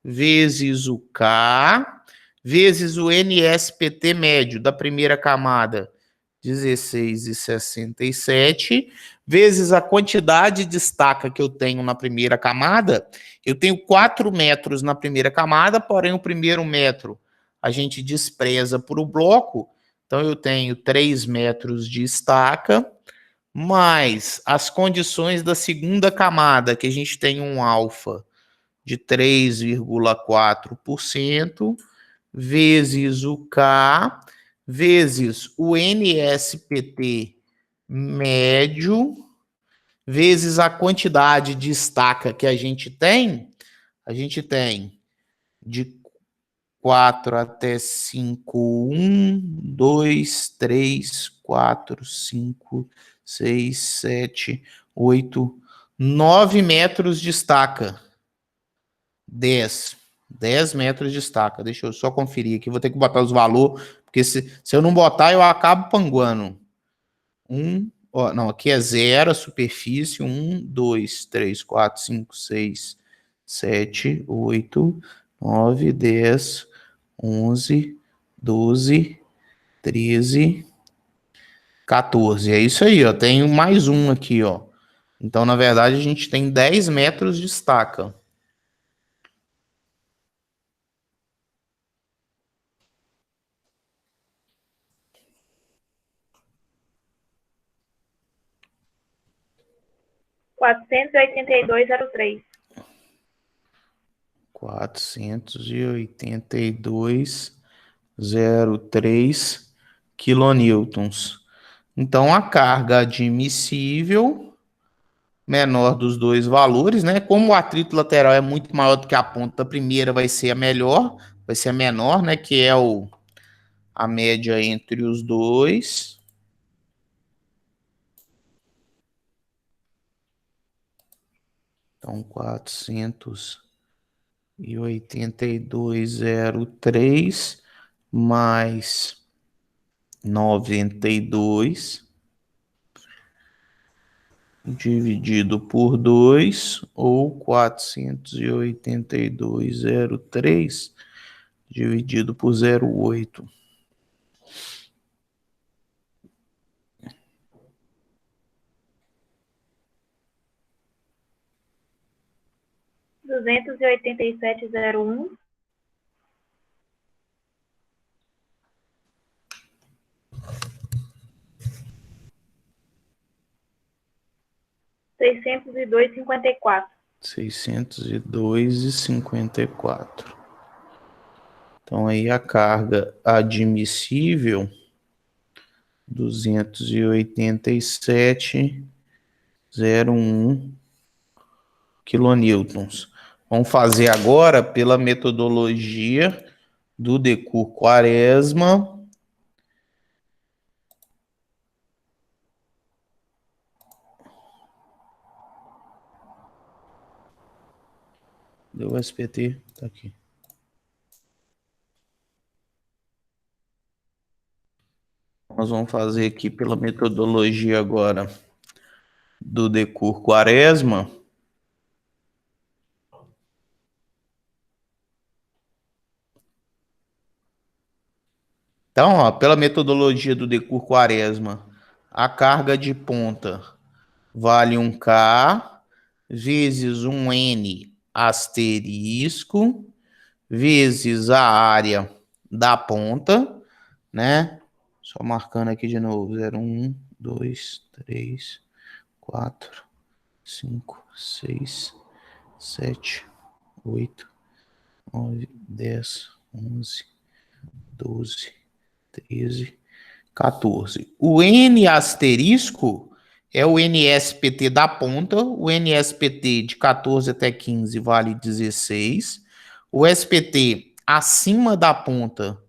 vezes o K, vezes o NSPT médio da primeira camada, 16,67, vezes a quantidade de estaca que eu tenho na primeira camada. Eu tenho 4 metros na primeira camada, porém o primeiro metro a gente despreza por o bloco, então eu tenho 3 metros de estaca, mais as condições da segunda camada, que a gente tem um alfa de 3,4%, vezes o K, vezes o NSPT médio, vezes a quantidade de estaca que a gente tem de 4 até 5, 1, 2, 3, 4, 5, 6, 7, 8, 9 metros de estaca. 10 metros de estaca. Deixa eu só conferir aqui. Vou ter que botar os valores, porque se eu não botar, eu acabo panguando. Não, aqui é 0 a superfície. 1, 2, 3, 4, 5, 6, 7, 8, 9, 10, 11, 12, 13, 14. É isso aí, ó. Tenho mais um aqui, ó. Então, na verdade, a gente tem 10 metros de estaca. R$ 482,03 quilonewtons. Então, a carga admissível, menor dos dois valores, né? Como o atrito lateral é muito maior do que a ponta, a primeira vai ser a melhor, vai ser a menor, né? Que é a média entre os dois. Então, 482,03 mais 92 dividido por 2, ou 482,03 dividido por 0,8. R$ 287,01. R$ 602,54. Então, aí a carga admissível, 287,01 quilonewtons. Vamos fazer agora pela metodologia do Decur Quaresma, Cadê o SPT? Tá aqui. Nós vamos fazer aqui pela metodologia agora do Decur Quaresma. Então, ó, pela metodologia do Decur Quaresma, a carga de ponta vale 1K vezes um N asterisco vezes a área da ponta, né? Só marcando aqui de novo, 0, 1, 2, 3, 4, 5, 6, 7, 8, 9, 10, 11, 12, 13, 14. O N asterisco é o NSPT da ponta, o NSPT de 14 até 15 vale 16, o SPT acima da ponta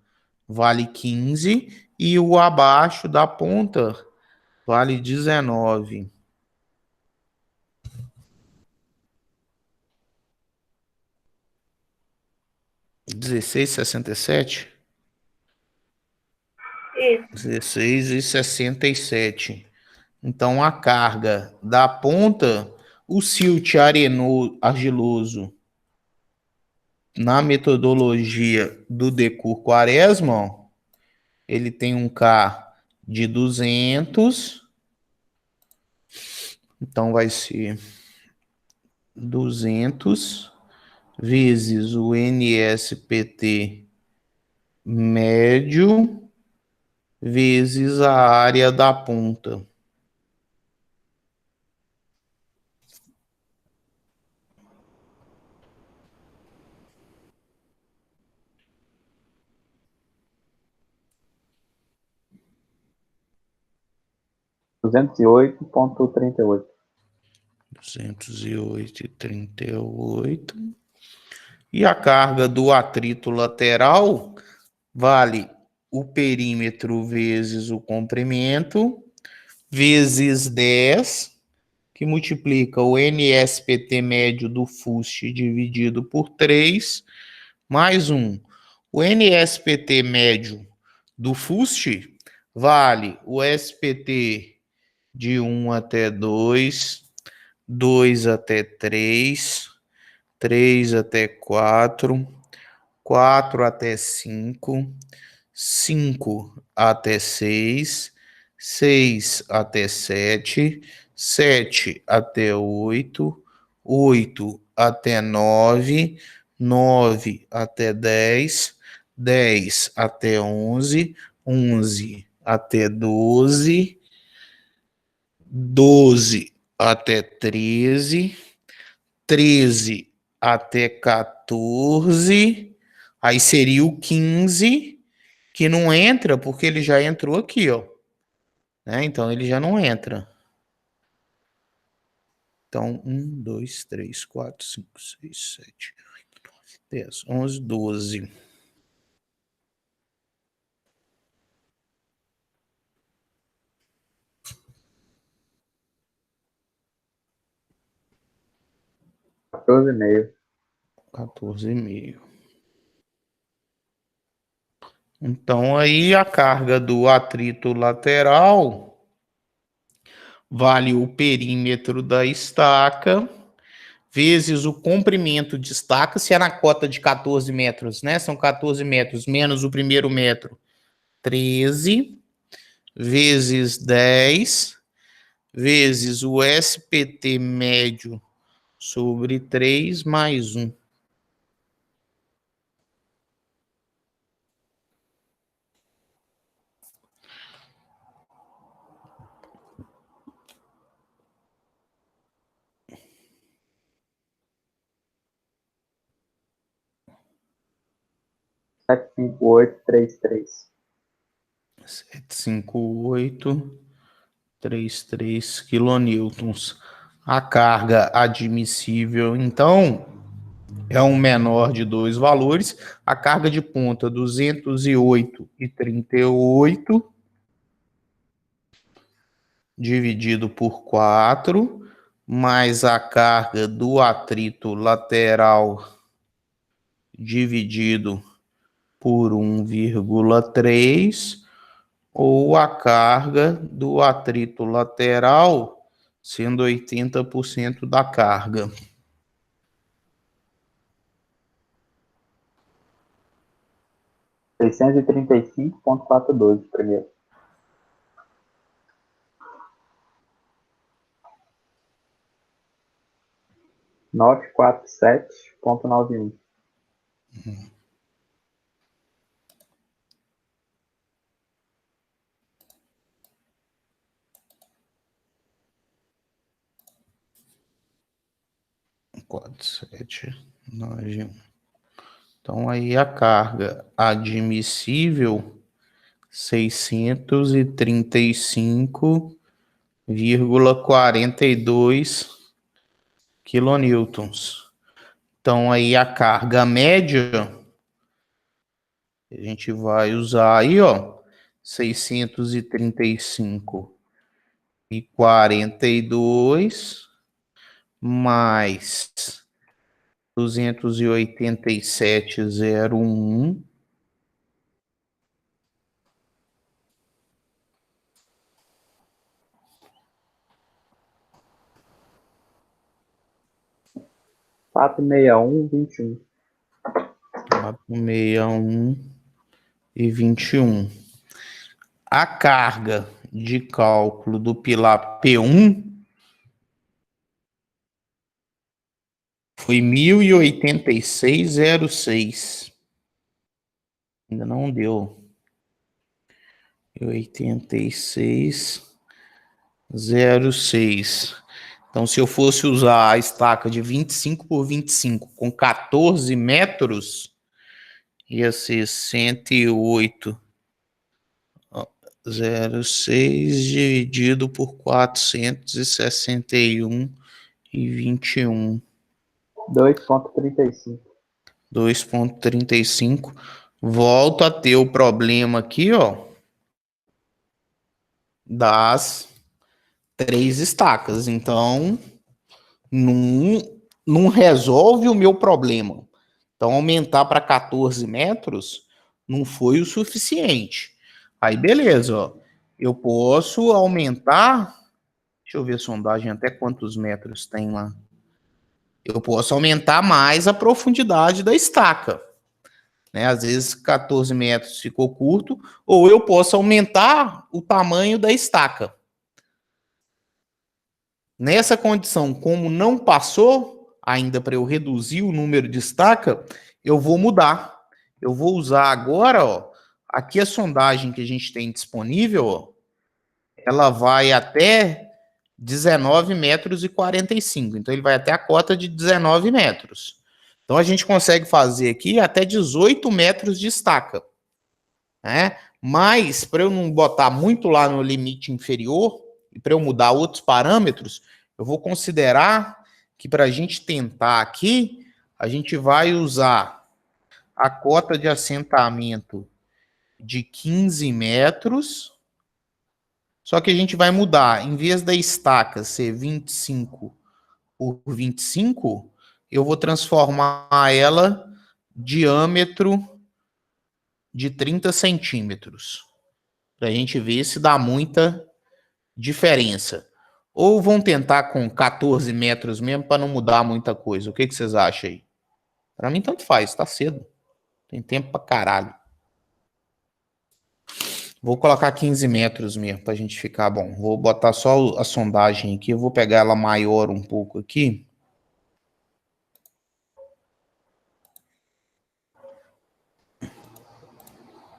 vale 15 e o abaixo da ponta vale 19. R$16,67? Isso. R$16,67. Então, a carga da ponta, o silt argiloso, na metodologia do Decur Quaresma, ó, ele tem um K de 200, então vai ser 200 vezes o NSPT médio vezes a área da ponta. Duzentos e 208,38. 208,38. E a carga do atrito lateral vale o perímetro vezes o comprimento, vezes 10, que multiplica o NSPT médio do fuste dividido por 3, mais 1. O NSPT médio do fuste vale o SPT de 1 até 2, 2 até 3, 3 até 4, 4 até 5, 5 até 6, 6 até 7, 7 até 8, 8 até 9, 9 até 10, 10 até 11, 11 até 12, 12 até 13, 13 até 14, aí seria o 15, que não entra porque ele já entrou aqui, ó. Né? Então ele já não entra. Então, 1, 2, 3, 4, 5, 6, 7, 8, 9, 10, 11, 12. R$14,5. 14,5. Então, aí a carga do atrito lateral vale o perímetro da estaca vezes o comprimento de estaca, se é na cota de 14 metros, né? São 14 metros, menos o primeiro metro, 13, vezes 10, vezes o SPT médio sobre 3 mais 1. R$758,33. 758,33 quilonewtons. A carga admissível, então, é um menor de dois valores. A carga de ponta, 208,38, dividido por 4, mais a carga do atrito lateral dividido por 1,3, ou a carga do atrito lateral sendo 80% da carga. $635,42 primeiro. $947,91. Quatro, 7, 9, 1. Então, aí a carga admissível, 635,42 quilonewtons. Então, aí a carga média, a gente vai usar aí, ó, 635,42 mais 287,01 461,21. 461,21. A carga de cálculo do pilar P1 foi 1086,06. Ainda não deu. 86,06. Então, se eu fosse usar a estaca de 25 por 25 com 14 metros, ia ser 108,06 dividido por 461,21. 2,35. 2,35. Volto a ter o problema aqui, ó, das 3 estacas. Então, não resolve o meu problema. Então, aumentar para 14 metros não foi o suficiente. Aí, beleza, ó. Eu posso aumentar. Deixa eu ver a sondagem, até quantos metros tem lá. Eu posso aumentar mais a profundidade da estaca, né? Às vezes 14 metros ficou curto, ou eu posso aumentar o tamanho da estaca. Nessa condição, como não passou ainda para eu reduzir o número de estaca, eu vou mudar. Eu vou usar agora, ó, aqui a sondagem que a gente tem disponível, ó, ela vai até 19 metros e 45. Então, ele vai até a cota de 19 metros. Então, a gente consegue fazer aqui até 18 metros de estaca, né? Mas, para eu não botar muito lá no limite inferior, e para eu mudar outros parâmetros, eu vou considerar que para a gente tentar aqui, a gente vai usar a cota de assentamento de 15 metros, só que a gente vai mudar, em vez da estaca ser 25 por 25, eu vou transformar ela diâmetro de 30 centímetros, para a gente ver se dá muita diferença. Ou vão tentar com 14 metros mesmo, para não mudar muita coisa. O que vocês acham aí? Para mim, tanto faz, tá cedo. Tem tempo pra caralho. Vou colocar 15 metros mesmo, pra gente ficar bom. Vou botar só a sondagem aqui, eu vou pegar ela maior um pouco aqui.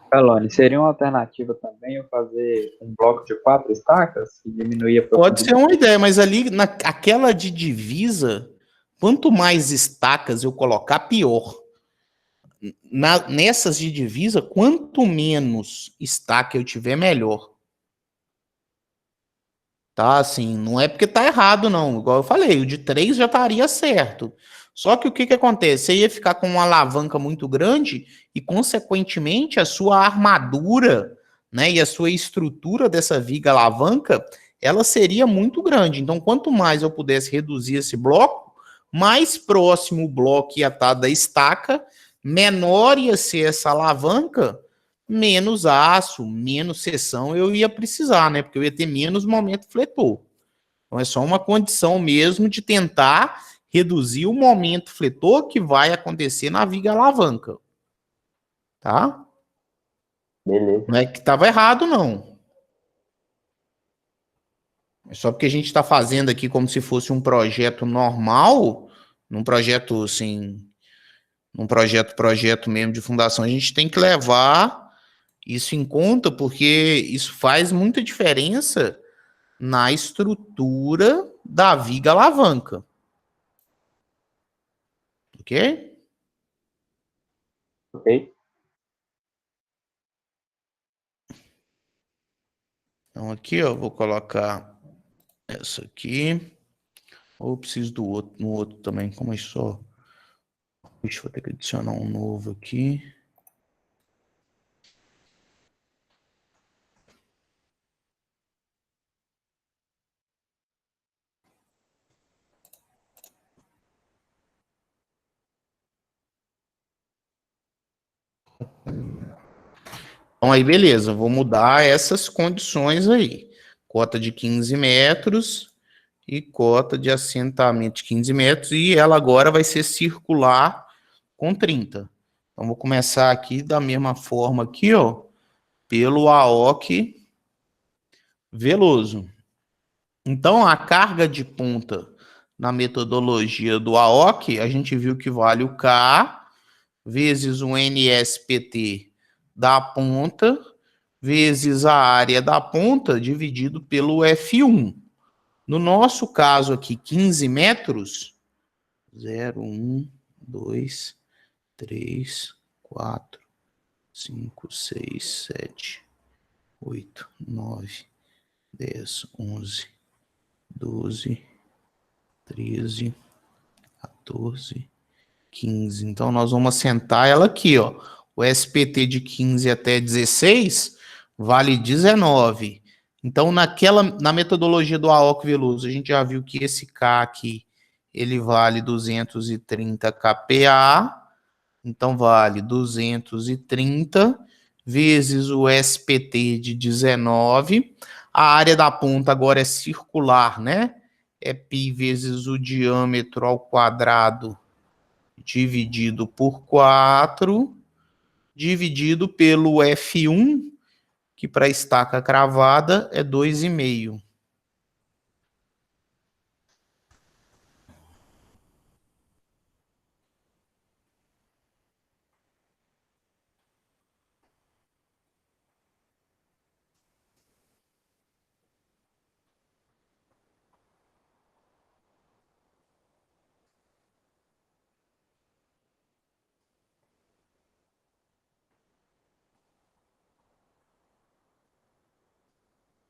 Calone, seria uma alternativa também eu fazer um bloco de 4 estacas e diminuir a Pode ser uma ideia, mas ali, naquela de divisa, quanto mais estacas eu colocar, pior. Nessas de divisa, quanto menos estaca eu tiver, melhor. Tá, assim, não é porque tá errado, não. Igual eu falei, o de 3 já estaria certo. Só que o que acontece? Você ia ficar com uma alavanca muito grande e, consequentemente, a sua armadura, né, e a sua estrutura dessa viga alavanca, ela seria muito grande. Então, quanto mais eu pudesse reduzir esse bloco, mais próximo o bloco ia estar da estaca, menor ia ser essa alavanca, menos aço, menos seção eu ia precisar, né? Porque eu ia ter menos momento fletor. Então é só uma condição mesmo de tentar reduzir o momento fletor que vai acontecer na viga alavanca. Tá? Beleza. Não é que estava errado, não. É só porque a gente está fazendo aqui como se fosse um projeto normal, num projeto assim, num projeto mesmo de fundação, a gente tem que levar isso em conta, porque isso faz muita diferença na estrutura da viga alavanca. Ok? Ok? Então aqui, ó, vou colocar essa aqui. Ou preciso do outro, no outro também, como é só. Deixa eu ter que adicionar um novo aqui. Então aí, beleza, vou mudar essas condições aí. Cota de 15 metros e cota de assentamento de 15 metros. E ela agora vai ser circular com 30. Então vou começar aqui da mesma forma aqui, ó, pelo AOC Veloso. Então a carga de ponta na metodologia do AOC, a gente viu que vale o K vezes o NSPT da ponta, vezes a área da ponta, dividido pelo F1. No nosso caso aqui, 15 metros, 0, 1, 2, 3, 4, 5, 6, 7, 8, 9, 10, 11, 12, 13, 14, 15. Então, nós vamos assentar ela aqui, ó. O SPT de 15 até 16 vale 19. Então, na metodologia do AOC Veloso, a gente já viu que esse K aqui, ele vale 230 kPa. Então, vale 230 vezes o SPT de 19. A área da ponta agora é circular, né? É π vezes o diâmetro ao quadrado dividido por 4, dividido pelo F1, que para estaca cravada é 2,5.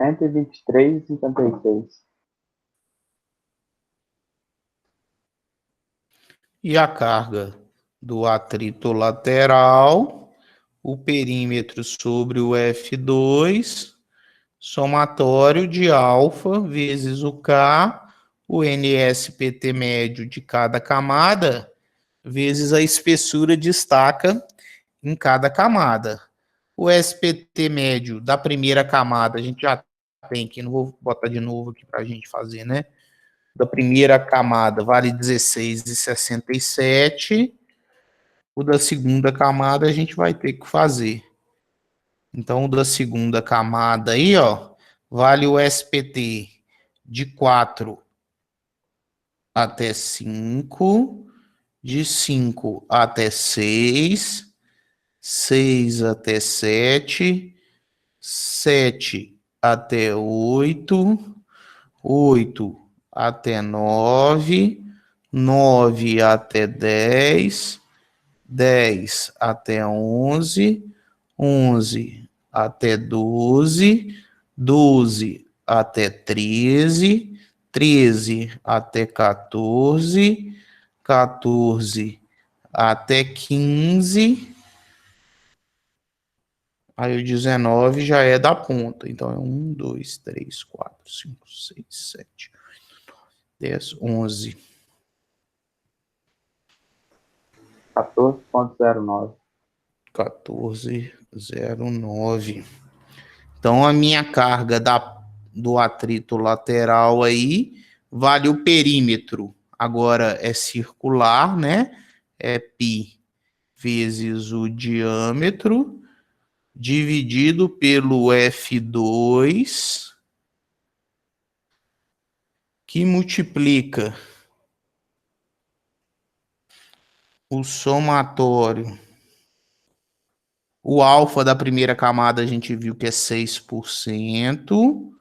Cento e vinte e três, 123,56. E a carga do atrito lateral, o perímetro sobre o F2, somatório de alfa vezes o K, o NSPT médio de cada camada, vezes a espessura de estaca em cada camada. O SPT médio da primeira camada, a gente já tem aqui, não vou botar de novo aqui para a gente fazer, né? Da primeira camada vale 16,67. O da segunda camada a gente vai ter que fazer. Então, o da segunda camada aí, ó, vale o SPT de 4 até 5, de 5 até 6, 6 até 7, 7 até 8, 8 até 9, 9 até 10, 10 até 11, 11 até 12, 12 até 13, 13 até 14, 14 até 15. Aí o 19 já é da ponta. Então é 1, 2, 3, 4, 5, 6, 7, 10, 11. 14. 14,09. 14,09. Então, a minha carga do atrito lateral aí vale o perímetro. Agora é circular, né? É π vezes o diâmetro dividido pelo F2, que multiplica o somatório. O alfa da primeira camada a gente viu que é 6%,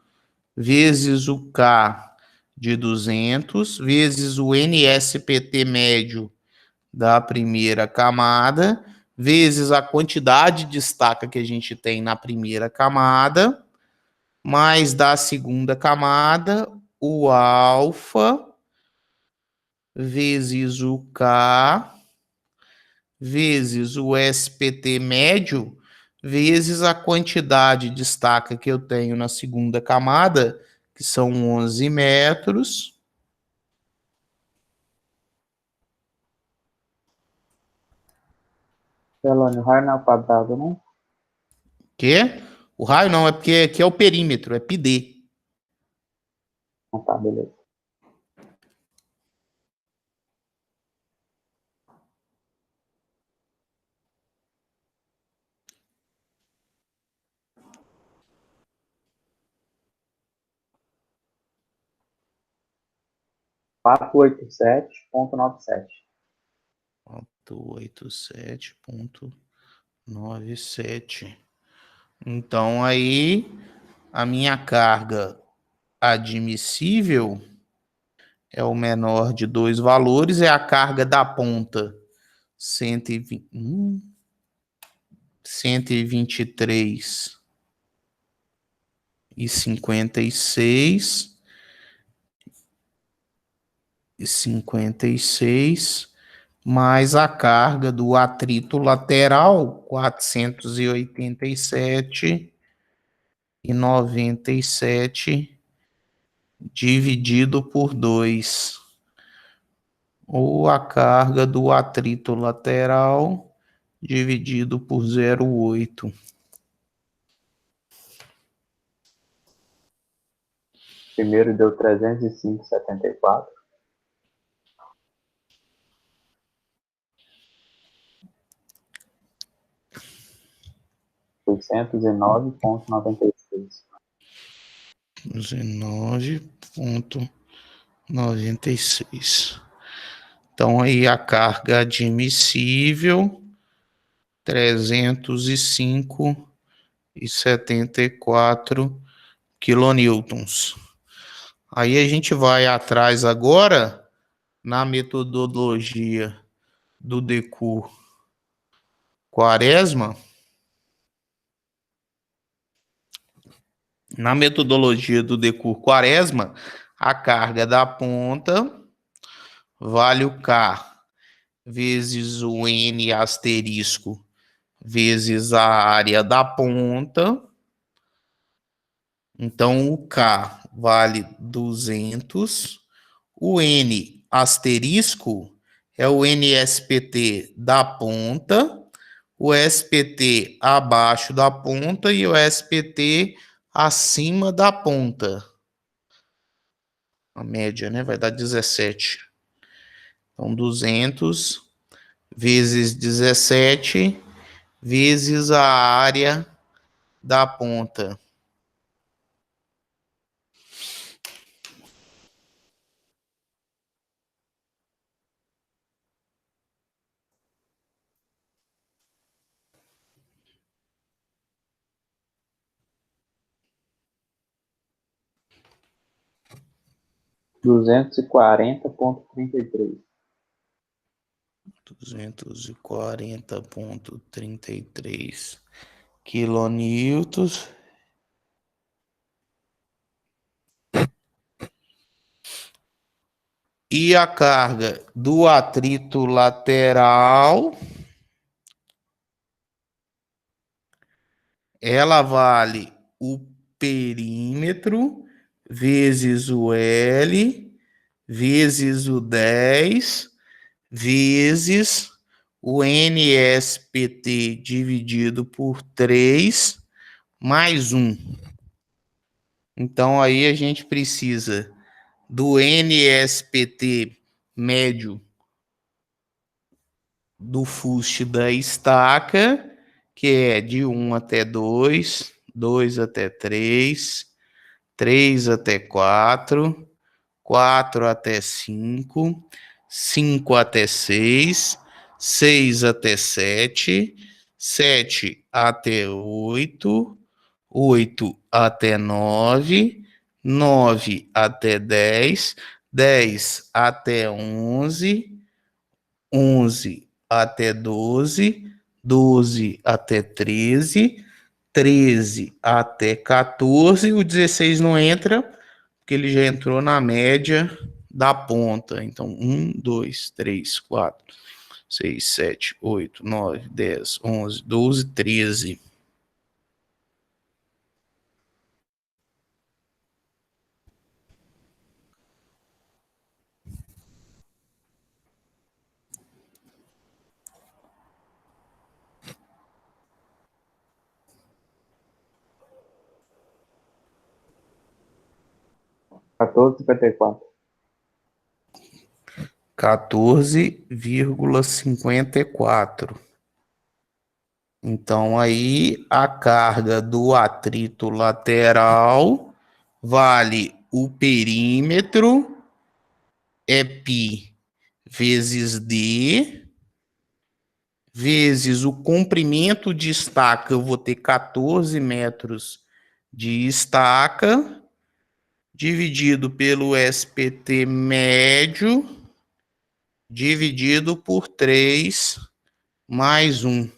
vezes o K de 200, vezes o NSPT médio da primeira camada, vezes a quantidade de estaca que a gente tem na primeira camada, mais da segunda camada, o alfa, vezes o K, vezes o SPT médio, vezes a quantidade de estaca que eu tenho na segunda camada, que são 11 metros. Celone, o raio não é o quadrado, né? Que? O raio não, é porque aqui é o perímetro, é πd. Então tá, beleza. Quatrocentos e oitenta e sete ponto 97. 487,97. Então, aí, a minha carga admissível é o menor de dois valores, é a carga da ponta 123,56 mais a carga do atrito lateral 487,97 dividido por 2, ou a carga do atrito lateral dividido por 0,8. Primeiro deu 305,74. R$ 19,96. Então, aí a carga admissível, 305,74 quilonewtons. Aí a gente vai atrás agora na metodologia do Decur Quaresma. Na metodologia do Decur Quaresma, a carga da ponta vale o K vezes o N asterisco vezes a área da ponta. Então, o K vale 200. O N asterisco é o NSPT da ponta, o SPT abaixo da ponta e o SPT acima da ponta. A média, né? Vai dar 17. Então, 200 vezes 17 vezes a área da ponta. R$ 240,33. 240,33 quilonewtons. E a carga do atrito lateral, ela vale o perímetro vezes o L vezes o 10 vezes o NSPT dividido por 3 mais 1. Então, aí a gente precisa do NSPT médio do fuste da estaca, que é de 1 até 2, 2 até 3, 3 até 4, 4 até 5, 5 até 6, 6 até 7, 7 até 8, 8 até 9, 9 até 10, 10 até 11, 11 até 12, 12 até 13, 13 até 14, o 16 não entra, porque ele já entrou na média da ponta. Então, 1, 2, 3, 4, 6, 7, 8, 9, 10, 11, 12, 13. R$14,54. 14,54. Então, aí a carga do atrito lateral vale o perímetro, é π vezes d, vezes o comprimento de estaca, eu vou ter 14 metros de estaca, dividido pelo SPT médio, dividido por 3 mais 1.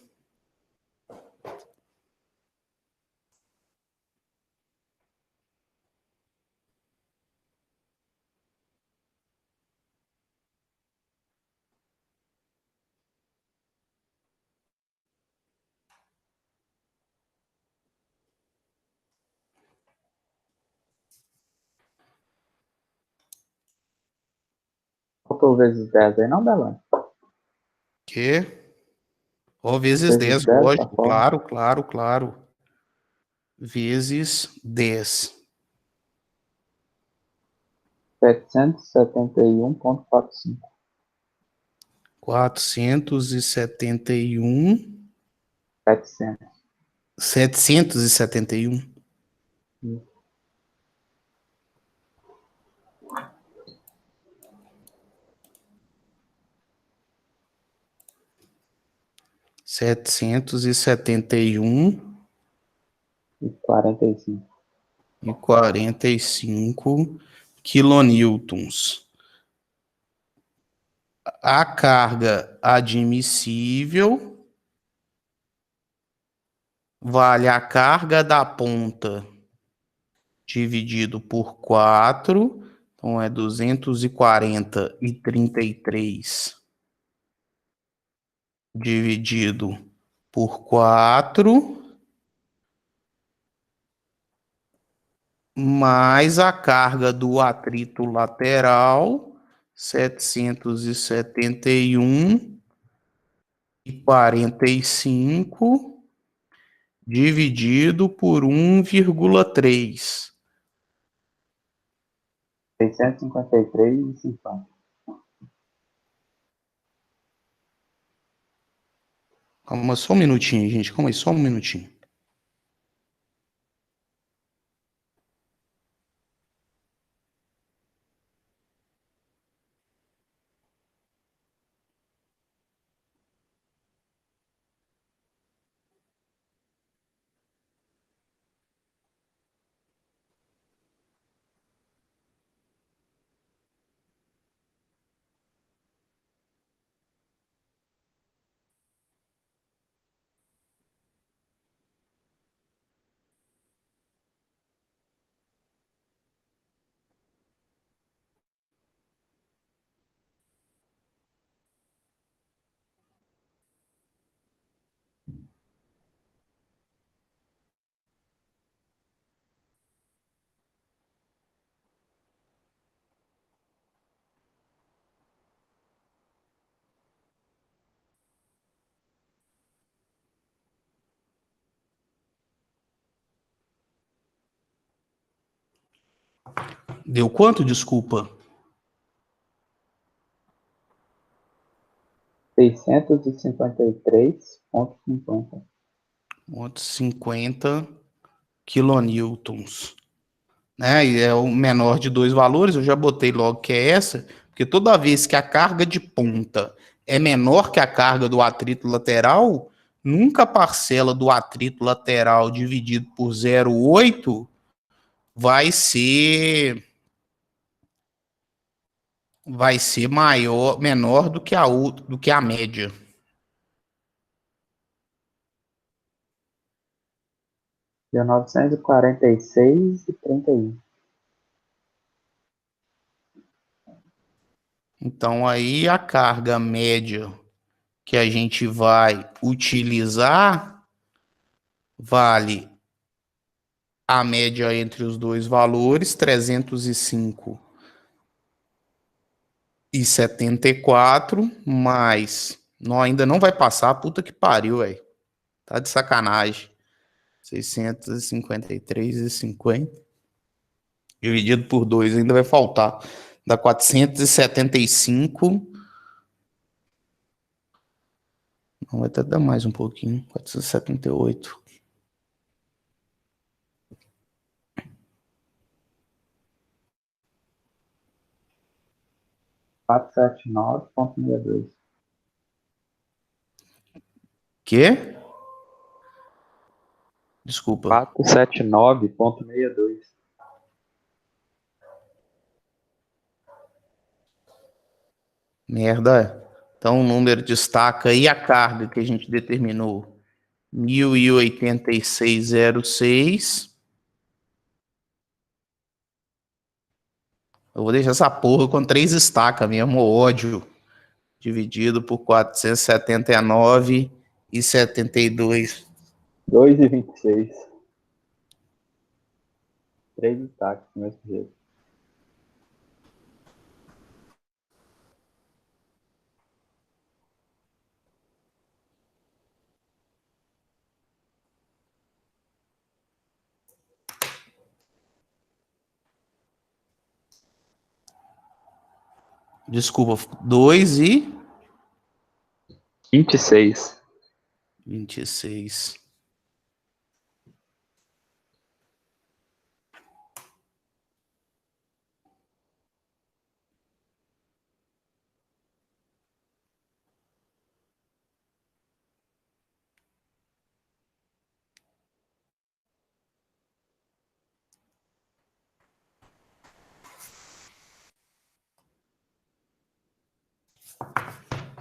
Faltou vezes 10 aí, não, Belão? Que? Ó, vezes Vezes 10, 10 tá lógico, fora. claro, claro, claro. Vezes 10. 771,45. 471, 700. 771. Isso. 771 E 45. e 45 quilonewtons. A carga admissível vale a carga da ponta dividido por 4, então é 240,33 dividido por 4, mais a carga do atrito lateral, 771,45 dividido por 1,3. 653,50. Calma só um minutinho, gente. Calma aí, só um minutinho. Deu quanto, desculpa? 653,50. 50 quilonewtons. Né? E é o menor de dois valores, eu já botei logo que é essa, porque toda vez que a carga de ponta é menor que a carga do atrito lateral, nunca a parcela do atrito lateral dividido por 0,8 vai ser menor do que a média. Deu 946,31. Então aí a carga média que a gente vai utilizar vale a média entre os dois valores, 305,74, mais... Não, ainda não vai passar, puta que pariu, velho. Tá de sacanagem. 653,50. Dividido por 2 ainda vai faltar. Dá 475. Não, vai até dar mais um pouquinho. 478. .479,62. Quê? Desculpa. 479,62. Merda. Então o número destaca aí a carga que a gente determinou. 1086,06. Eu vou deixar essa porra com 3 estacas mesmo, ódio. Dividido por 479,72. 2,26. 3 destaques do mesmo jeito. Desculpa, 2 e 26. 26.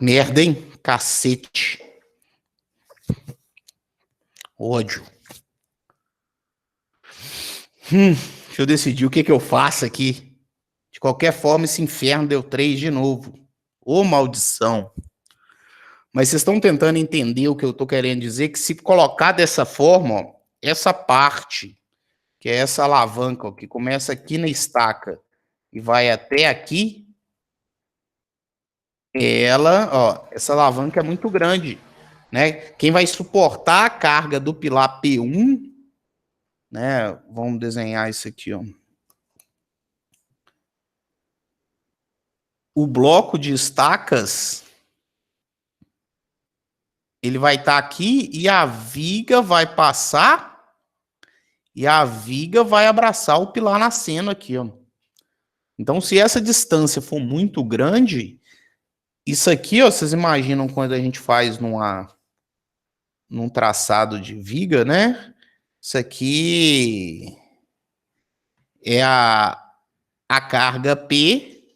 Merda, hein? Cacete. Ódio. Deixa eu decidir o que eu faço aqui. De qualquer forma, esse inferno deu 3 de novo. Ô, maldição. Mas vocês estão tentando entender o que eu estou querendo dizer, que se colocar dessa forma, ó, essa parte, que é essa alavanca, ó, que começa aqui na estaca e vai até aqui, ela, ó, essa alavanca é muito grande, né? Quem vai suportar a carga do pilar P1, né? Vamos desenhar isso aqui, ó. O bloco de estacas, ele vai estar aqui e a viga vai passar e a viga vai abraçar o pilar nascendo aqui, ó. Então, se essa distância for muito grande, isso aqui, ó, vocês imaginam quando a gente faz num traçado de viga, né? Isso aqui é a carga P,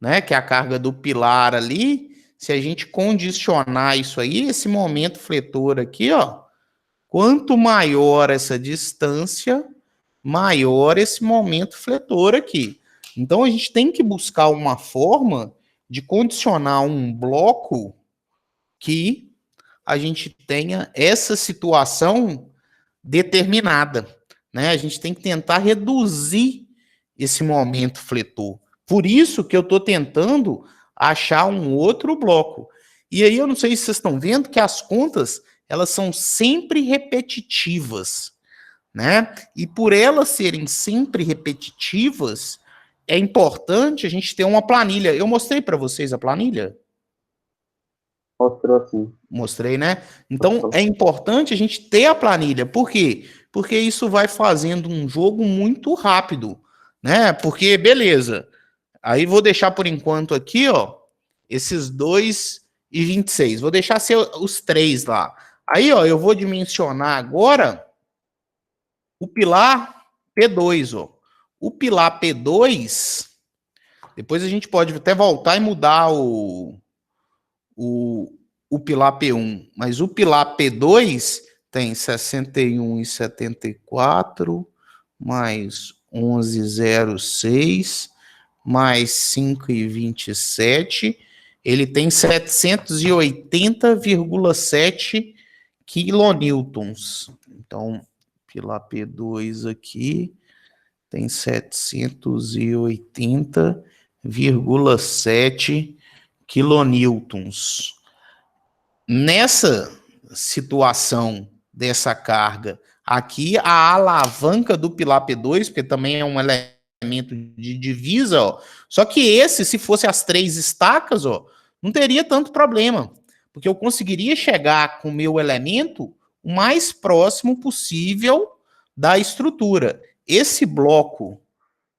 né? Que é a carga do pilar ali. Se a gente condicionar isso aí, esse momento fletor aqui, ó, quanto maior essa distância, maior esse momento fletor aqui. Então, a gente tem que buscar uma forma de condicionar um bloco que a gente tenha essa situação determinada, né? A gente tem que tentar reduzir esse momento fletor. Por isso que eu estou tentando achar um outro bloco. E aí eu não sei se vocês estão vendo que as contas, elas são sempre repetitivas, né? E por elas serem sempre repetitivas, é importante a gente ter uma planilha. Eu mostrei para vocês a planilha? Mostrou sim. Mostrei, né? Então, é importante a gente ter a planilha. Por quê? Porque isso vai fazendo um jogo muito rápido, né? Porque, beleza. Aí vou deixar por enquanto aqui, ó, esses 2,26. Vou deixar ser os 3 lá. Aí, ó, eu vou dimensionar agora o pilar P2, ó. O pilar P2, depois a gente pode até voltar e mudar o pilar P1, mas o pilar P2 tem 61,74 mais 11,06 mais 5,27, ele tem 780,7 quilonewtons. Então, pilar P2 aqui tem 780,7 quilonewtons. Nessa situação dessa carga, aqui a alavanca do pilar P2, porque também é um elemento de divisa, ó, só que esse, se fosse as 3 estacas, ó, não teria tanto problema, porque eu conseguiria chegar com o meu elemento o mais próximo possível da estrutura. Esse bloco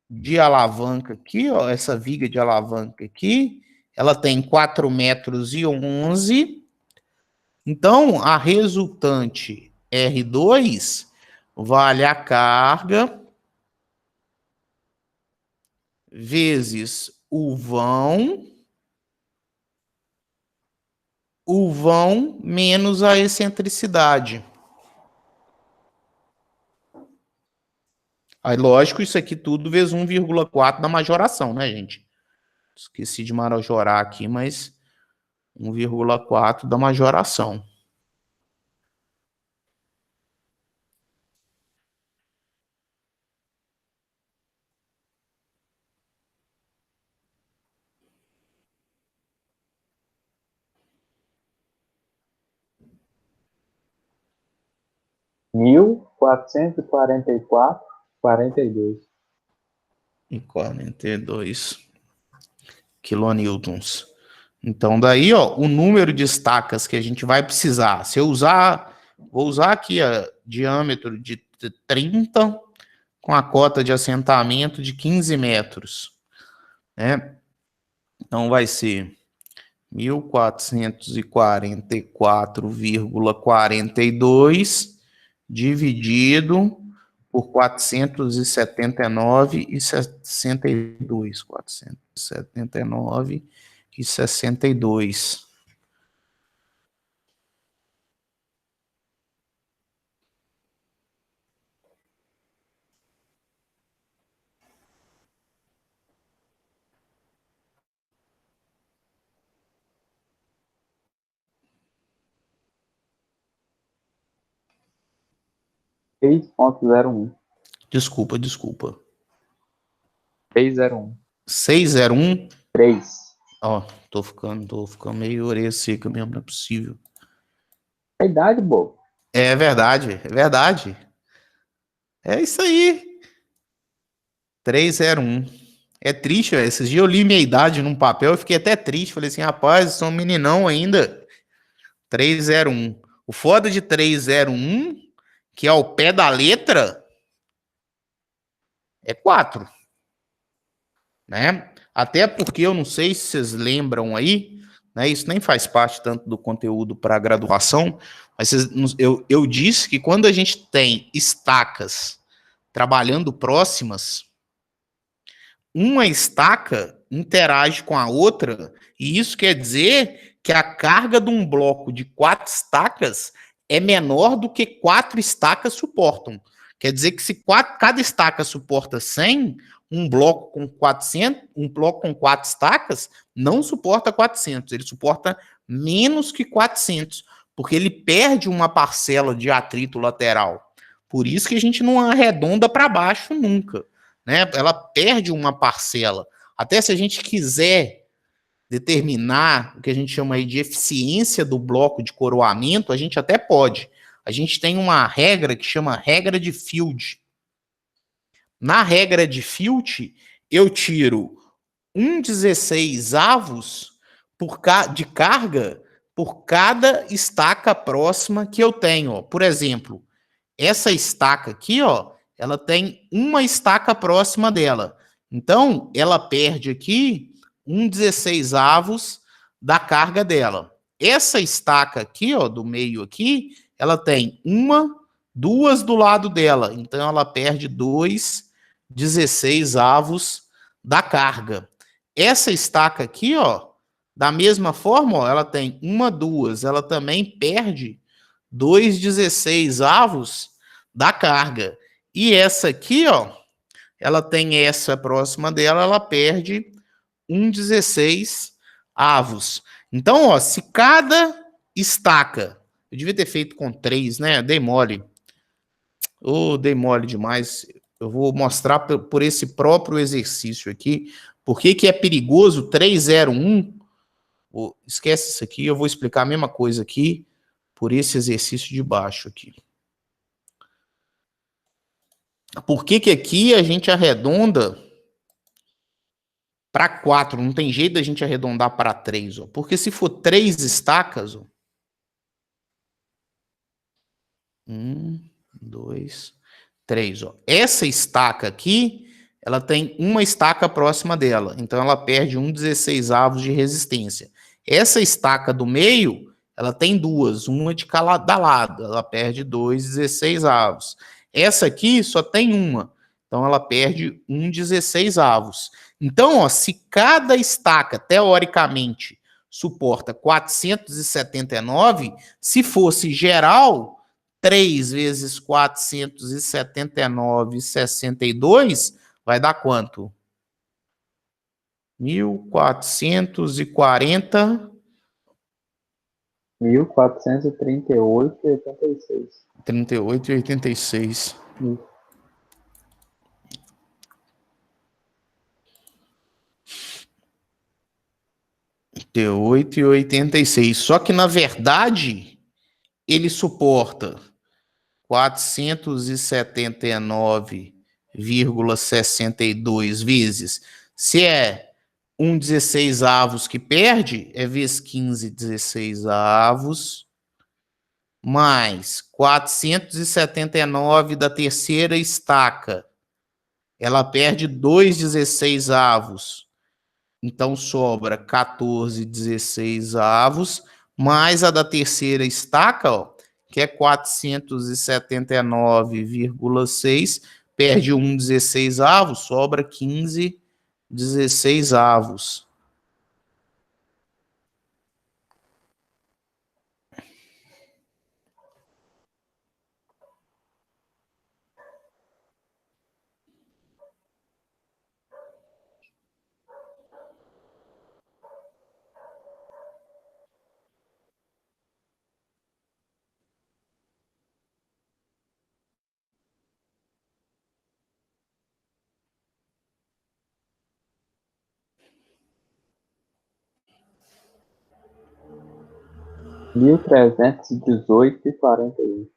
de alavanca aqui, ó, essa viga de alavanca aqui, ela tem 4,11 metros. Então, a resultante R2 vale a carga vezes o vão menos a excentricidade. Aí, lógico, isso aqui tudo vezes 1,4 da majoração, né, gente? Esqueci de majorar aqui, mas 1,4 da majoração. Mil 444,42. E 42 kilonewtons. Então, daí, ó, o número de estacas que a gente vai precisar. Se eu usar, vou usar aqui a diâmetro de 30 com a cota de assentamento de 15 metros, né? Então, vai ser 1.444,42 dividido por 479,62. 479,62. Desculpa. 601. 601. 3. Ó, tô ficando meio orelha seca mesmo, não é possível. A idade, bobo. É verdade, é verdade. É isso aí. 301. É triste, velho. Esses dias eu li minha idade num papel e fiquei até triste. Falei assim, rapaz, eu sou um meninão ainda. 301. O foda de 301, que é ao pé da letra, é 4. Né? Até porque eu não sei se vocês lembram aí, né? Isso nem faz parte tanto do conteúdo para a graduação, mas eu disse que quando a gente tem estacas trabalhando próximas, uma estaca interage com a outra, e isso quer dizer que a carga de um bloco de 4 estacas é menor do que 4 estacas suportam. Quer dizer que se cada estaca suporta 100, um bloco com 400, um bloco com 4 estacas não suporta 400, ele suporta menos que 400, porque ele perde uma parcela de atrito lateral. Por isso que a gente não arredonda para baixo nunca, né? Ela perde uma parcela. Até se a gente quiser determinar o que a gente chama aí de eficiência do bloco de coroamento, a gente até pode. A gente tem uma regra que chama regra de Field. Na regra de Field, eu tiro 1/16 de carga por cada estaca próxima que eu tenho. Ó. Por exemplo, essa estaca aqui, ó, ela tem uma estaca próxima dela. Então, ela perde aqui 1/16 da carga dela. Essa estaca aqui, ó, do meio aqui, ela tem duas do lado dela. Então, ela perde 2/16 da carga. Essa estaca aqui, ó, da mesma forma, ó, ela tem duas. Ela também perde 2/16 da carga. E essa aqui, ó, ela tem essa próxima dela, ela perde 1/16. Então, ó, se cada estaca, eu devia ter feito com 3, né? Dei mole. Dei mole demais. Eu vou mostrar por esse próprio exercício aqui, por que é perigoso 301. Esquece isso aqui, eu vou explicar a mesma coisa aqui, por esse exercício de baixo aqui. Por que aqui a gente arredonda para 4? Não tem jeito da gente arredondar para 3, ó. Porque se for 3 estacas, ó, 1, 2, 3, ó. Essa estaca aqui, ela tem uma estaca próxima dela, então ela perde 1/16 de resistência. Essa estaca do meio, ela tem duas, uma de cada lado, ela perde 2/16. Essa aqui só tem uma, então ela perde 1/16. Então, ó, se cada estaca, teoricamente, suporta 479, se fosse geral, 3 vezes 479,62 vai dar quanto? 1.440... 1.438,86. 38,86. 38,86. Só que, na verdade, ele suporta 479,62 vezes. Se é 1/16 que perde, é vezes 15/16, mais 479 da terceira estaca. Ela perde 2/16. Então, sobra 14/16, mais a da terceira estaca, ó, que é 479,6, perde 1/16, sobra 15/16. R$ 1.318,41.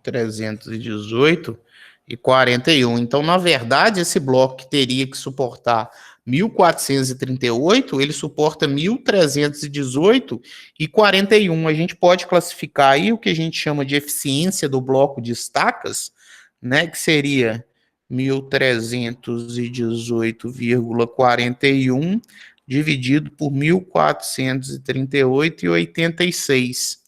318,41. Então, na verdade, esse bloco que teria que suportar 1.438, ele suporta 1.318,41. A gente pode classificar aí o que a gente chama de eficiência do bloco de estacas, né, que seria 1.318,41 dividido por 1.438,86.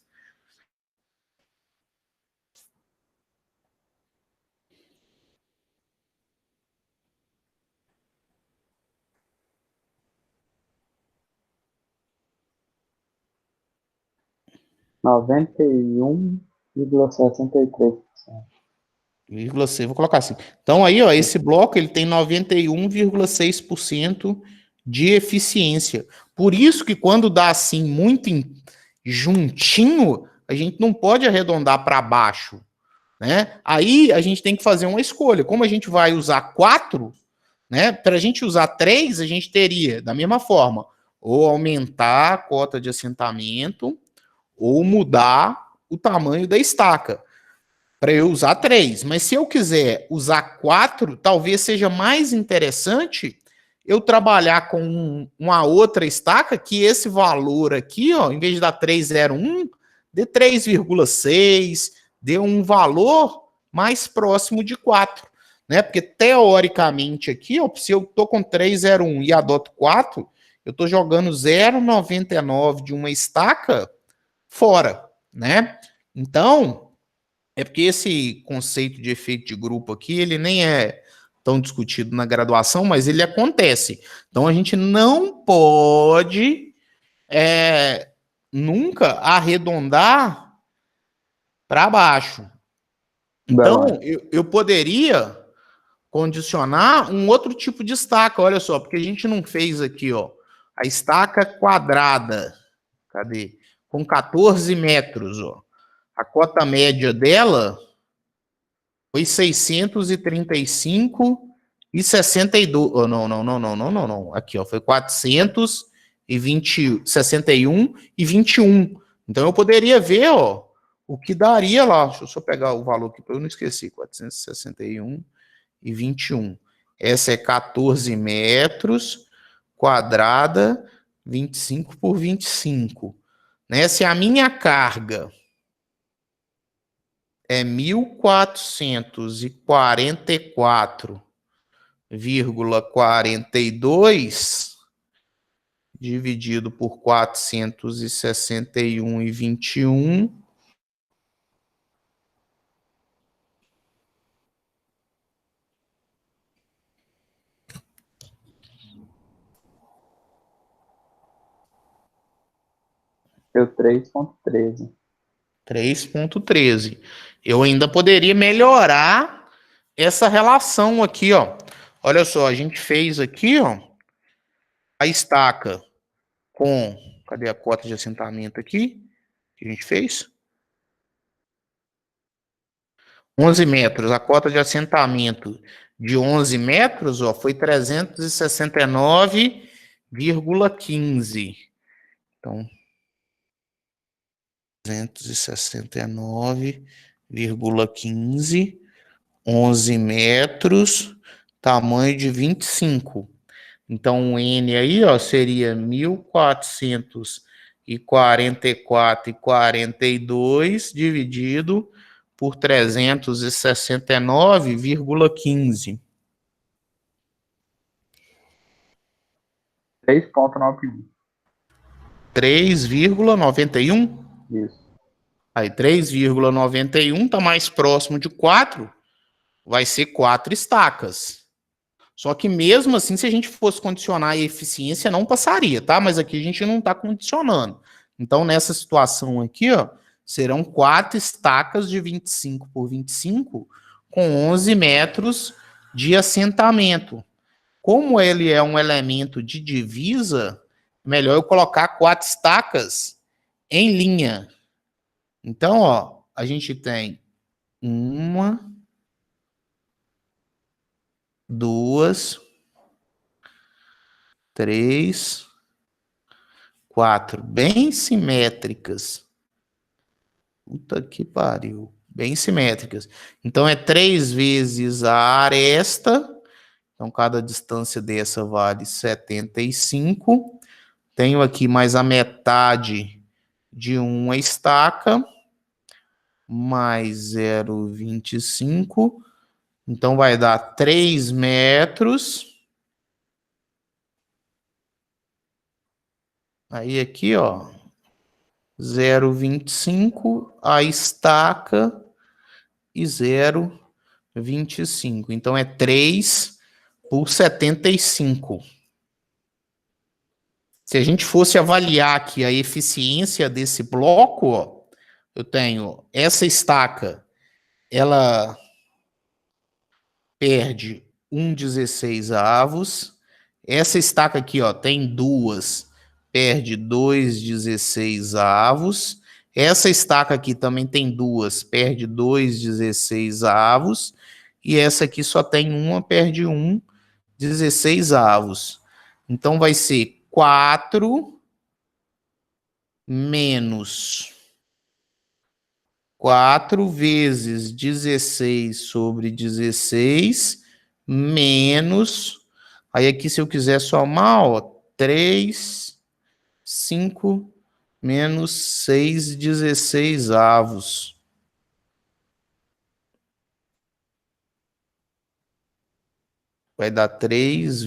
R$ 91,63%. Vou colocar assim. Então, aí, ó, esse bloco ele tem 91,6% de eficiência. Por isso que quando dá assim muito juntinho, a gente não pode arredondar para baixo, né? Aí a gente tem que fazer uma escolha. Como a gente vai usar 4, né? Para a gente usar 3, a gente teria, da mesma forma, ou aumentar a cota de assentamento, ou mudar o tamanho da estaca. para eu usar 3. Mas se eu quiser usar 4, talvez seja mais interessante eu trabalhar com uma outra estaca que esse valor aqui, ó, em vez de dar 301, dê 3,6, dê um valor mais próximo de 4, né? Porque teoricamente aqui, ó, se eu tô com 301 e adoto 4, eu tô jogando 0,99 de uma estaca fora, né? Então, é porque esse conceito de efeito de grupo aqui, ele nem é tão discutido na graduação, mas ele acontece. Então, a gente não pode nunca arredondar para baixo. Então, eu poderia condicionar um outro tipo de estaca, olha só, porque a gente não fez aqui, ó, a estaca quadrada, cadê? Com 14 metros, ó. A cota média dela foi 635,62. Oh, não. Aqui, ó, foi 461,21. Então eu poderia ver, ó, o que daria lá. Deixa eu só pegar o valor aqui para eu não esquecer. 461,21. Essa é 14 metros quadrada, 25 por 25. Né? Se a minha carga é 1.444,42 dividido por 461,21. Deu 3,13. 3,13. Eu ainda poderia melhorar essa relação aqui, ó. Olha só, a gente fez aqui, ó, a estaca com... Cadê a cota de assentamento aqui? Que a gente fez? 11 metros. A cota de assentamento de 11 metros, ó, foi 369,15. Então, 369,15, 11 metros, tamanho de 25. Então, o N aí, ó, seria 1.444,42 dividido por 369,15. 3,91. 3,91? Isso. Aí 3,91 está mais próximo de 4, vai ser 4 estacas. Só que mesmo assim, se a gente fosse condicionar a eficiência, não passaria, tá? Mas aqui a gente não está condicionando. Então, nessa situação aqui, ó, serão 4 estacas de 25 por 25 com 11 metros de assentamento. Como ele é um elemento de divisa, melhor eu colocar 4 estacas em linha. Então, ó, a gente tem 1, 2, 3, 4, bem simétricas. Puta que pariu. Bem simétricas. Então, é 3 vezes a aresta. Então, cada distância dessa vale 75. Tenho aqui mais a metade de uma estaca, mais 0,25. Então, vai dar 3 metros. Aí, aqui, ó, 0,25, a estaca e 0,25. Então, é 3 por 75. Se a gente fosse avaliar aqui a eficiência desse bloco, ó, eu tenho essa estaca, ela perde 1,16 avos. Essa estaca aqui, ó, tem 2, perde 2,16 avos. Essa estaca aqui também tem 2, perde 2,16 avos. E essa aqui só tem 1, perde 1,16 avos. Então, vai ser 4 menos 4 vezes 16 sobre 16, menos... Aí aqui, se eu quiser somar, ó, 3, 5, menos 6/16 avos. Vai dar 3,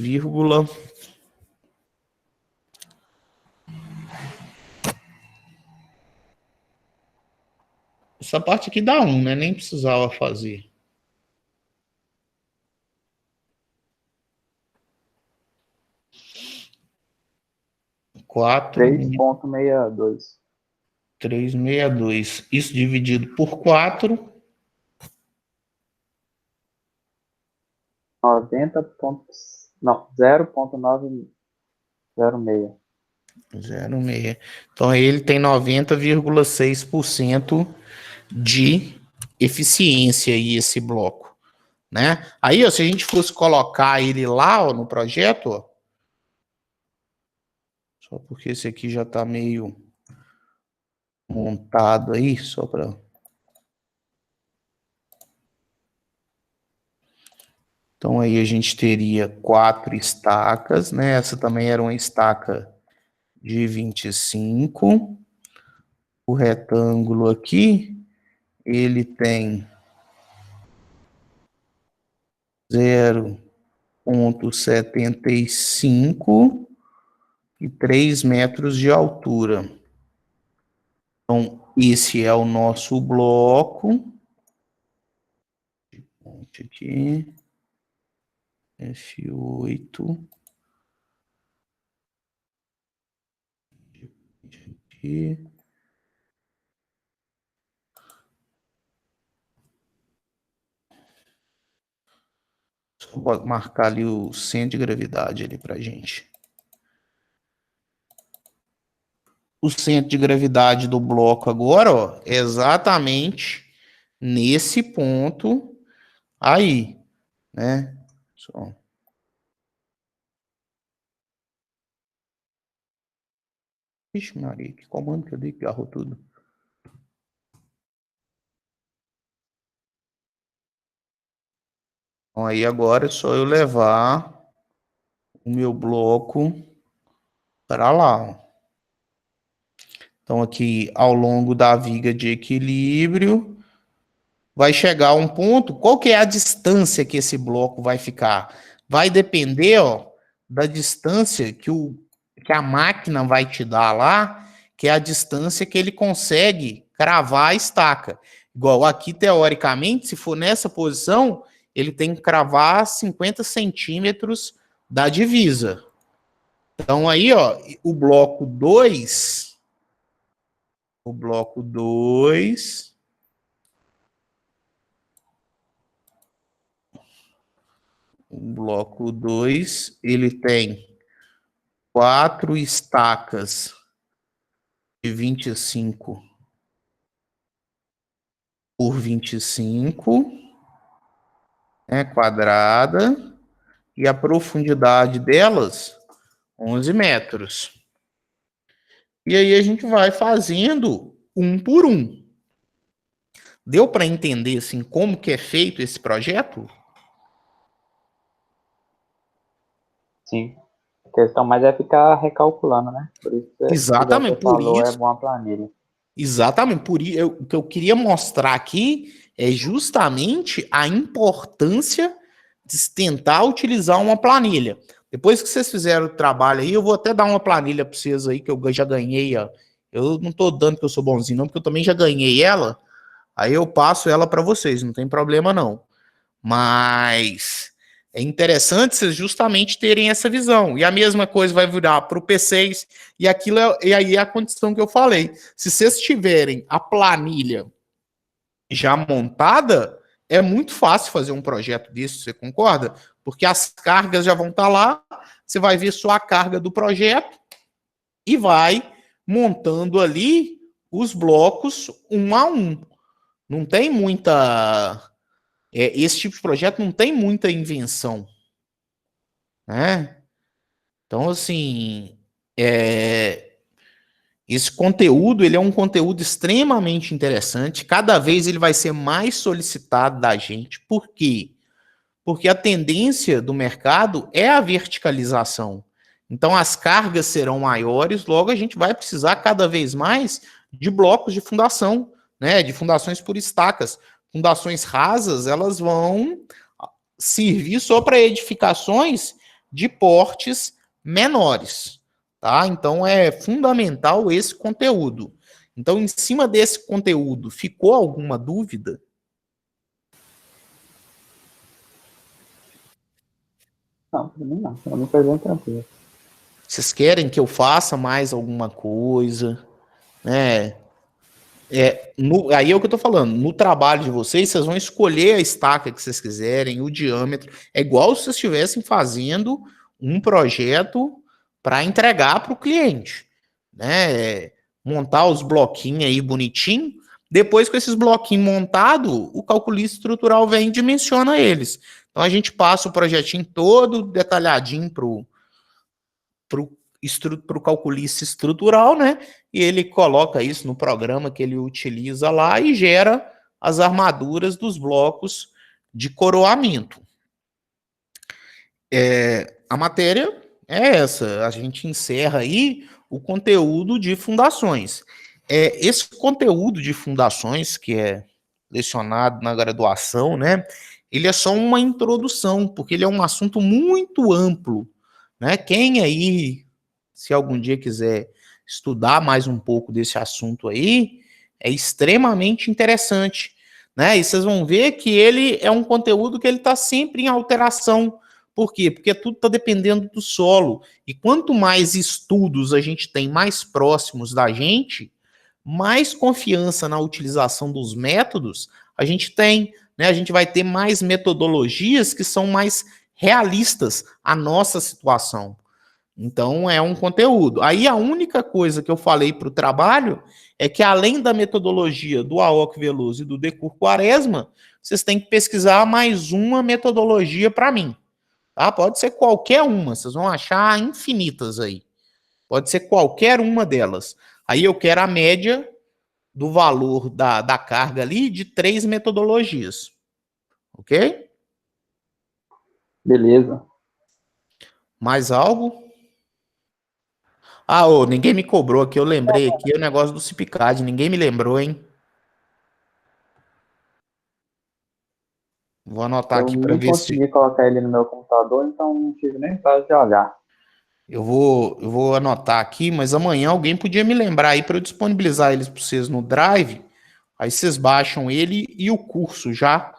essa parte aqui dá 1, né? Nem precisava fazer. Quatro, 3,62. 362. Isso dividido por 4, 90 pontos, não, 0,906. 0,6. Então aí ele tem 90,6% de eficiência aí esse bloco, né? Aí, ó, se a gente fosse colocar ele lá, ó, no projeto, ó, só porque esse aqui já tá meio montado aí, só para... Então aí a gente teria 4 estacas, né? Essa também era uma estaca de 25. O retângulo aqui, ele tem 0,75 e 3 metros de altura. Então, esse é o nosso bloco. Aqui. F8. Aqui. Só vou marcar ali o centro de gravidade ali pra gente. O centro de gravidade do bloco agora, ó, é exatamente nesse ponto aí, né? Só. Ixi, Maria, que comando que eu dei que agarrou tudo. Então, aí agora é só eu levar o meu bloco para lá, ó. Então, aqui, ao longo da viga de equilíbrio, vai chegar a um ponto. Qual que é a distância que esse bloco vai ficar? Vai depender, ó, da distância que a máquina vai te dar lá, que é a distância que ele consegue cravar a estaca. Igual aqui, teoricamente, se for nessa posição, ele tem que cravar 50 centímetros da divisa. Então, aí, ó, o bloco 2... O bloco 2. O bloco 2, ele tem 4 estacas de 25 por 25, né, quadrada, e a profundidade delas, 11 metros. E aí a gente vai fazendo um por um. Deu para entender assim como que é feito esse projeto? Sim. A questão mais é ficar recalculando, né? Por isso que Exatamente, você por falou, é isso. bom a planilha. Exatamente, o que eu queria mostrar aqui é justamente a importância de tentar utilizar uma planilha. Depois que vocês fizeram o trabalho aí, eu vou até dar uma planilha para vocês aí, que eu já ganhei. Ó. Eu não estou dando que eu sou bonzinho, não, porque eu também já ganhei ela. Aí eu passo ela para vocês, não tem problema não. Mas é interessante vocês justamente terem essa visão. E a mesma coisa vai virar para o P6, e aquilo e aí é a condição que eu falei. Se vocês tiverem a planilha já montada, é muito fácil fazer um projeto desse, você concorda? Porque as cargas já vão estar lá, você vai ver só a carga do projeto e vai montando ali os blocos um a um. Não tem muita... esse tipo de projeto não tem muita invenção, né? Então, assim, Esse conteúdo, ele é um conteúdo extremamente interessante. Cada vez ele vai ser mais solicitado da gente. Por quê? Porque a tendência do mercado é a verticalização. Então, as cargas serão maiores, logo a gente vai precisar cada vez mais de blocos de fundação, né? De fundações por estacas. Fundações rasas, elas vão servir só para edificações de portes menores, tá? Então é fundamental esse conteúdo. Então, em cima desse conteúdo, ficou alguma dúvida? Não, pra mim não. Pra mim foi bem tranquilo. Vocês querem que eu faça mais alguma coisa, né? Aí é o que eu tô falando. No trabalho de vocês, vocês vão escolher a estaca que vocês quiserem, o diâmetro. É igual se vocês estivessem fazendo um projeto para entregar para o cliente, né? Montar os bloquinhos aí bonitinho. Depois, com esses bloquinhos montados, o calculista estrutural vem e dimensiona eles. Então, a gente passa o projetinho todo detalhadinho para o calculista estrutural, né? E ele coloca isso no programa que ele utiliza lá e gera as armaduras dos blocos de coroamento. A matéria é essa. A gente encerra aí o conteúdo de fundações. Esse conteúdo de fundações, que é lecionado na graduação, né? Ele é só uma introdução, porque ele é um assunto muito amplo, né? Quem aí, se algum dia quiser estudar mais um pouco desse assunto aí, é extremamente interessante, né? E vocês vão ver que ele é um conteúdo que ele está sempre em alteração. Por quê? Porque tudo está dependendo do solo. E quanto mais estudos a gente tem mais próximos da gente, mais confiança na utilização dos métodos a gente tem, né? A gente vai ter mais metodologias que são mais realistas à nossa situação. Então, é um conteúdo. Aí, a única coisa que eu falei para o trabalho é que, além da metodologia do Aoki Veloso e do Decur Quaresma, vocês têm que pesquisar mais uma metodologia para mim. Tá? Pode ser qualquer uma, vocês vão achar infinitas aí. Pode ser qualquer uma delas. Aí eu quero a média do valor da carga ali de 3 metodologias. Ok? Beleza. Mais algo? Ah, ninguém me cobrou aqui, eu lembrei aqui o negócio do Cipicad, ninguém me lembrou, hein? Vou anotar Eu aqui para nem ver se consegui colocar ele no meu computador, então não tive nem prazo de olhar. eu vou anotar aqui, mas amanhã alguém podia me lembrar aí para eu disponibilizar eles para vocês no Drive. Aí vocês baixam ele e o curso já.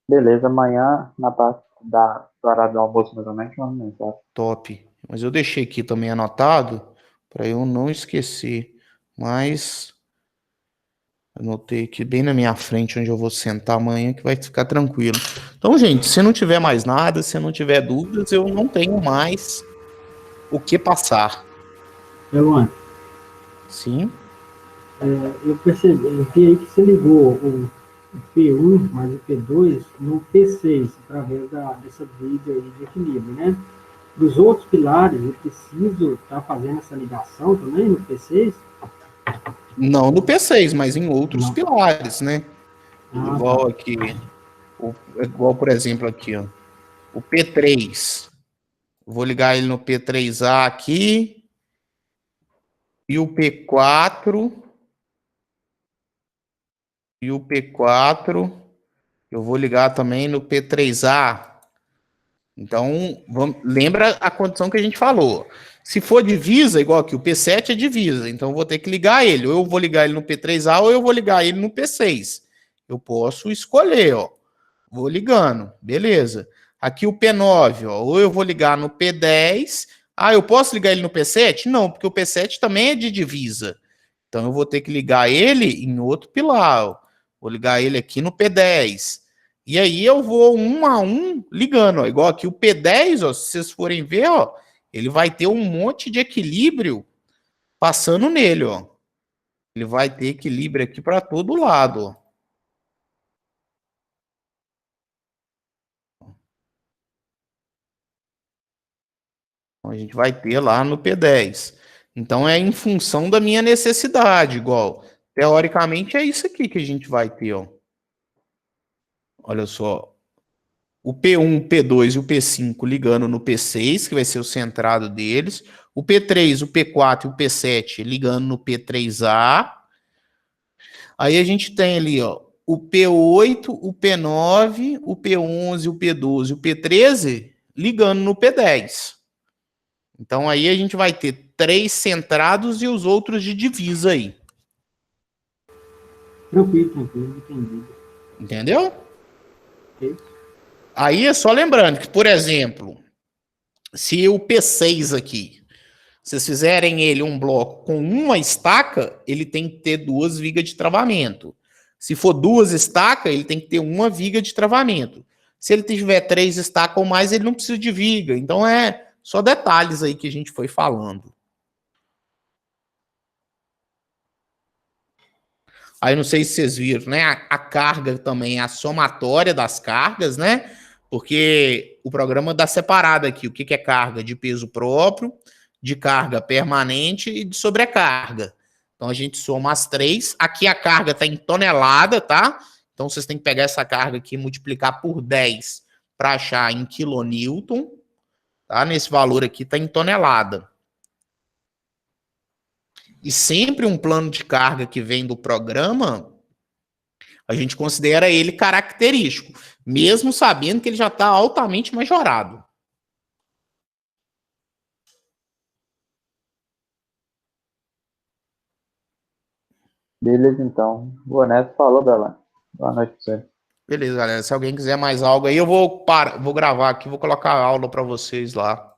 Beleza, amanhã, na parte do horário do almoço, mais ou menos, vamos mensagem. Top. Mas eu deixei aqui também anotado para eu não esquecer. Mas anotei aqui bem na minha frente onde eu vou sentar amanhã que vai ficar tranquilo. Então, gente, se não tiver mais nada, se não tiver dúvidas, eu não tenho mais o que passar. Luan, Sim. eu percebi, eu vi aí que você ligou o P1 mais o P2 no P6, através dessa vídeo aí de equilíbrio, né? Dos outros pilares, eu preciso estar fazendo essa ligação também no P6? Não no P6, mas em outros pilares, né? Igual tá. aqui. Igual, por exemplo, aqui, ó. O P3. Vou ligar ele no P3A aqui. E o P4. E o P4. Eu vou ligar também no P3A. Então, lembra a condição que a gente falou. Se for divisa, igual aqui, o P7 é divisa, então eu vou ter que ligar ele. Ou eu vou ligar ele no P3A ou eu vou ligar ele no P6. Eu posso escolher, ó. Vou ligando, beleza. Aqui o P9, ó, ou eu vou ligar no P10. Ah, eu posso ligar ele no P7? Não, porque o P7 também é de divisa. Então eu vou ter que ligar ele em outro pilar, ó. Vou ligar ele aqui no P10. E aí eu vou um a um ligando, ó. Igual aqui o P10, ó, se vocês forem ver, ó, ele vai ter um monte de equilíbrio passando nele, ó. Ele vai ter equilíbrio aqui para todo lado, ó. Então, a gente vai ter lá no P10. Então é em função da minha necessidade, igual. Teoricamente é isso aqui que a gente vai ter, ó. Olha só. O P1, o P2 e o P5 ligando no P6, que vai ser o centrado deles. O P3, o P4 e o P7 ligando no P3A. Aí a gente tem ali, ó, o P8, o P9, o P11, o P12 e o P13 ligando no P10. Então aí a gente vai ter 3 centrados e os outros de divisa aí. Tranquilo, entendi. Entendeu? Ok. Aí é só lembrando que, por exemplo, se o P6 aqui, vocês fizerem ele um bloco com uma estaca, ele tem que ter 2 vigas de travamento. Se for 2 estacas, ele tem que ter 1 viga de travamento. Se ele tiver 3 estacas ou mais, ele não precisa de viga. Então é só detalhes aí que a gente foi falando. Aí não sei se vocês viram, né? A carga também é a somatória das cargas, né? Porque o programa dá separado aqui o que é carga de peso próprio, de carga permanente e de sobrecarga. Então a gente soma as 3. Aqui a carga está em tonelada, tá? Então vocês têm que pegar essa carga aqui e multiplicar por 10 para achar em quilonewton, tá? Nesse valor aqui está em tonelada. E sempre um plano de carga que vem do programa, a gente considera ele característico, mesmo sabendo que ele já está altamente majorado. Beleza, então. Boa nessa. Falou, Belan. Boa noite pra você. Beleza, galera. Se alguém quiser mais algo aí, eu vou gravar aqui, vou colocar a aula para vocês lá.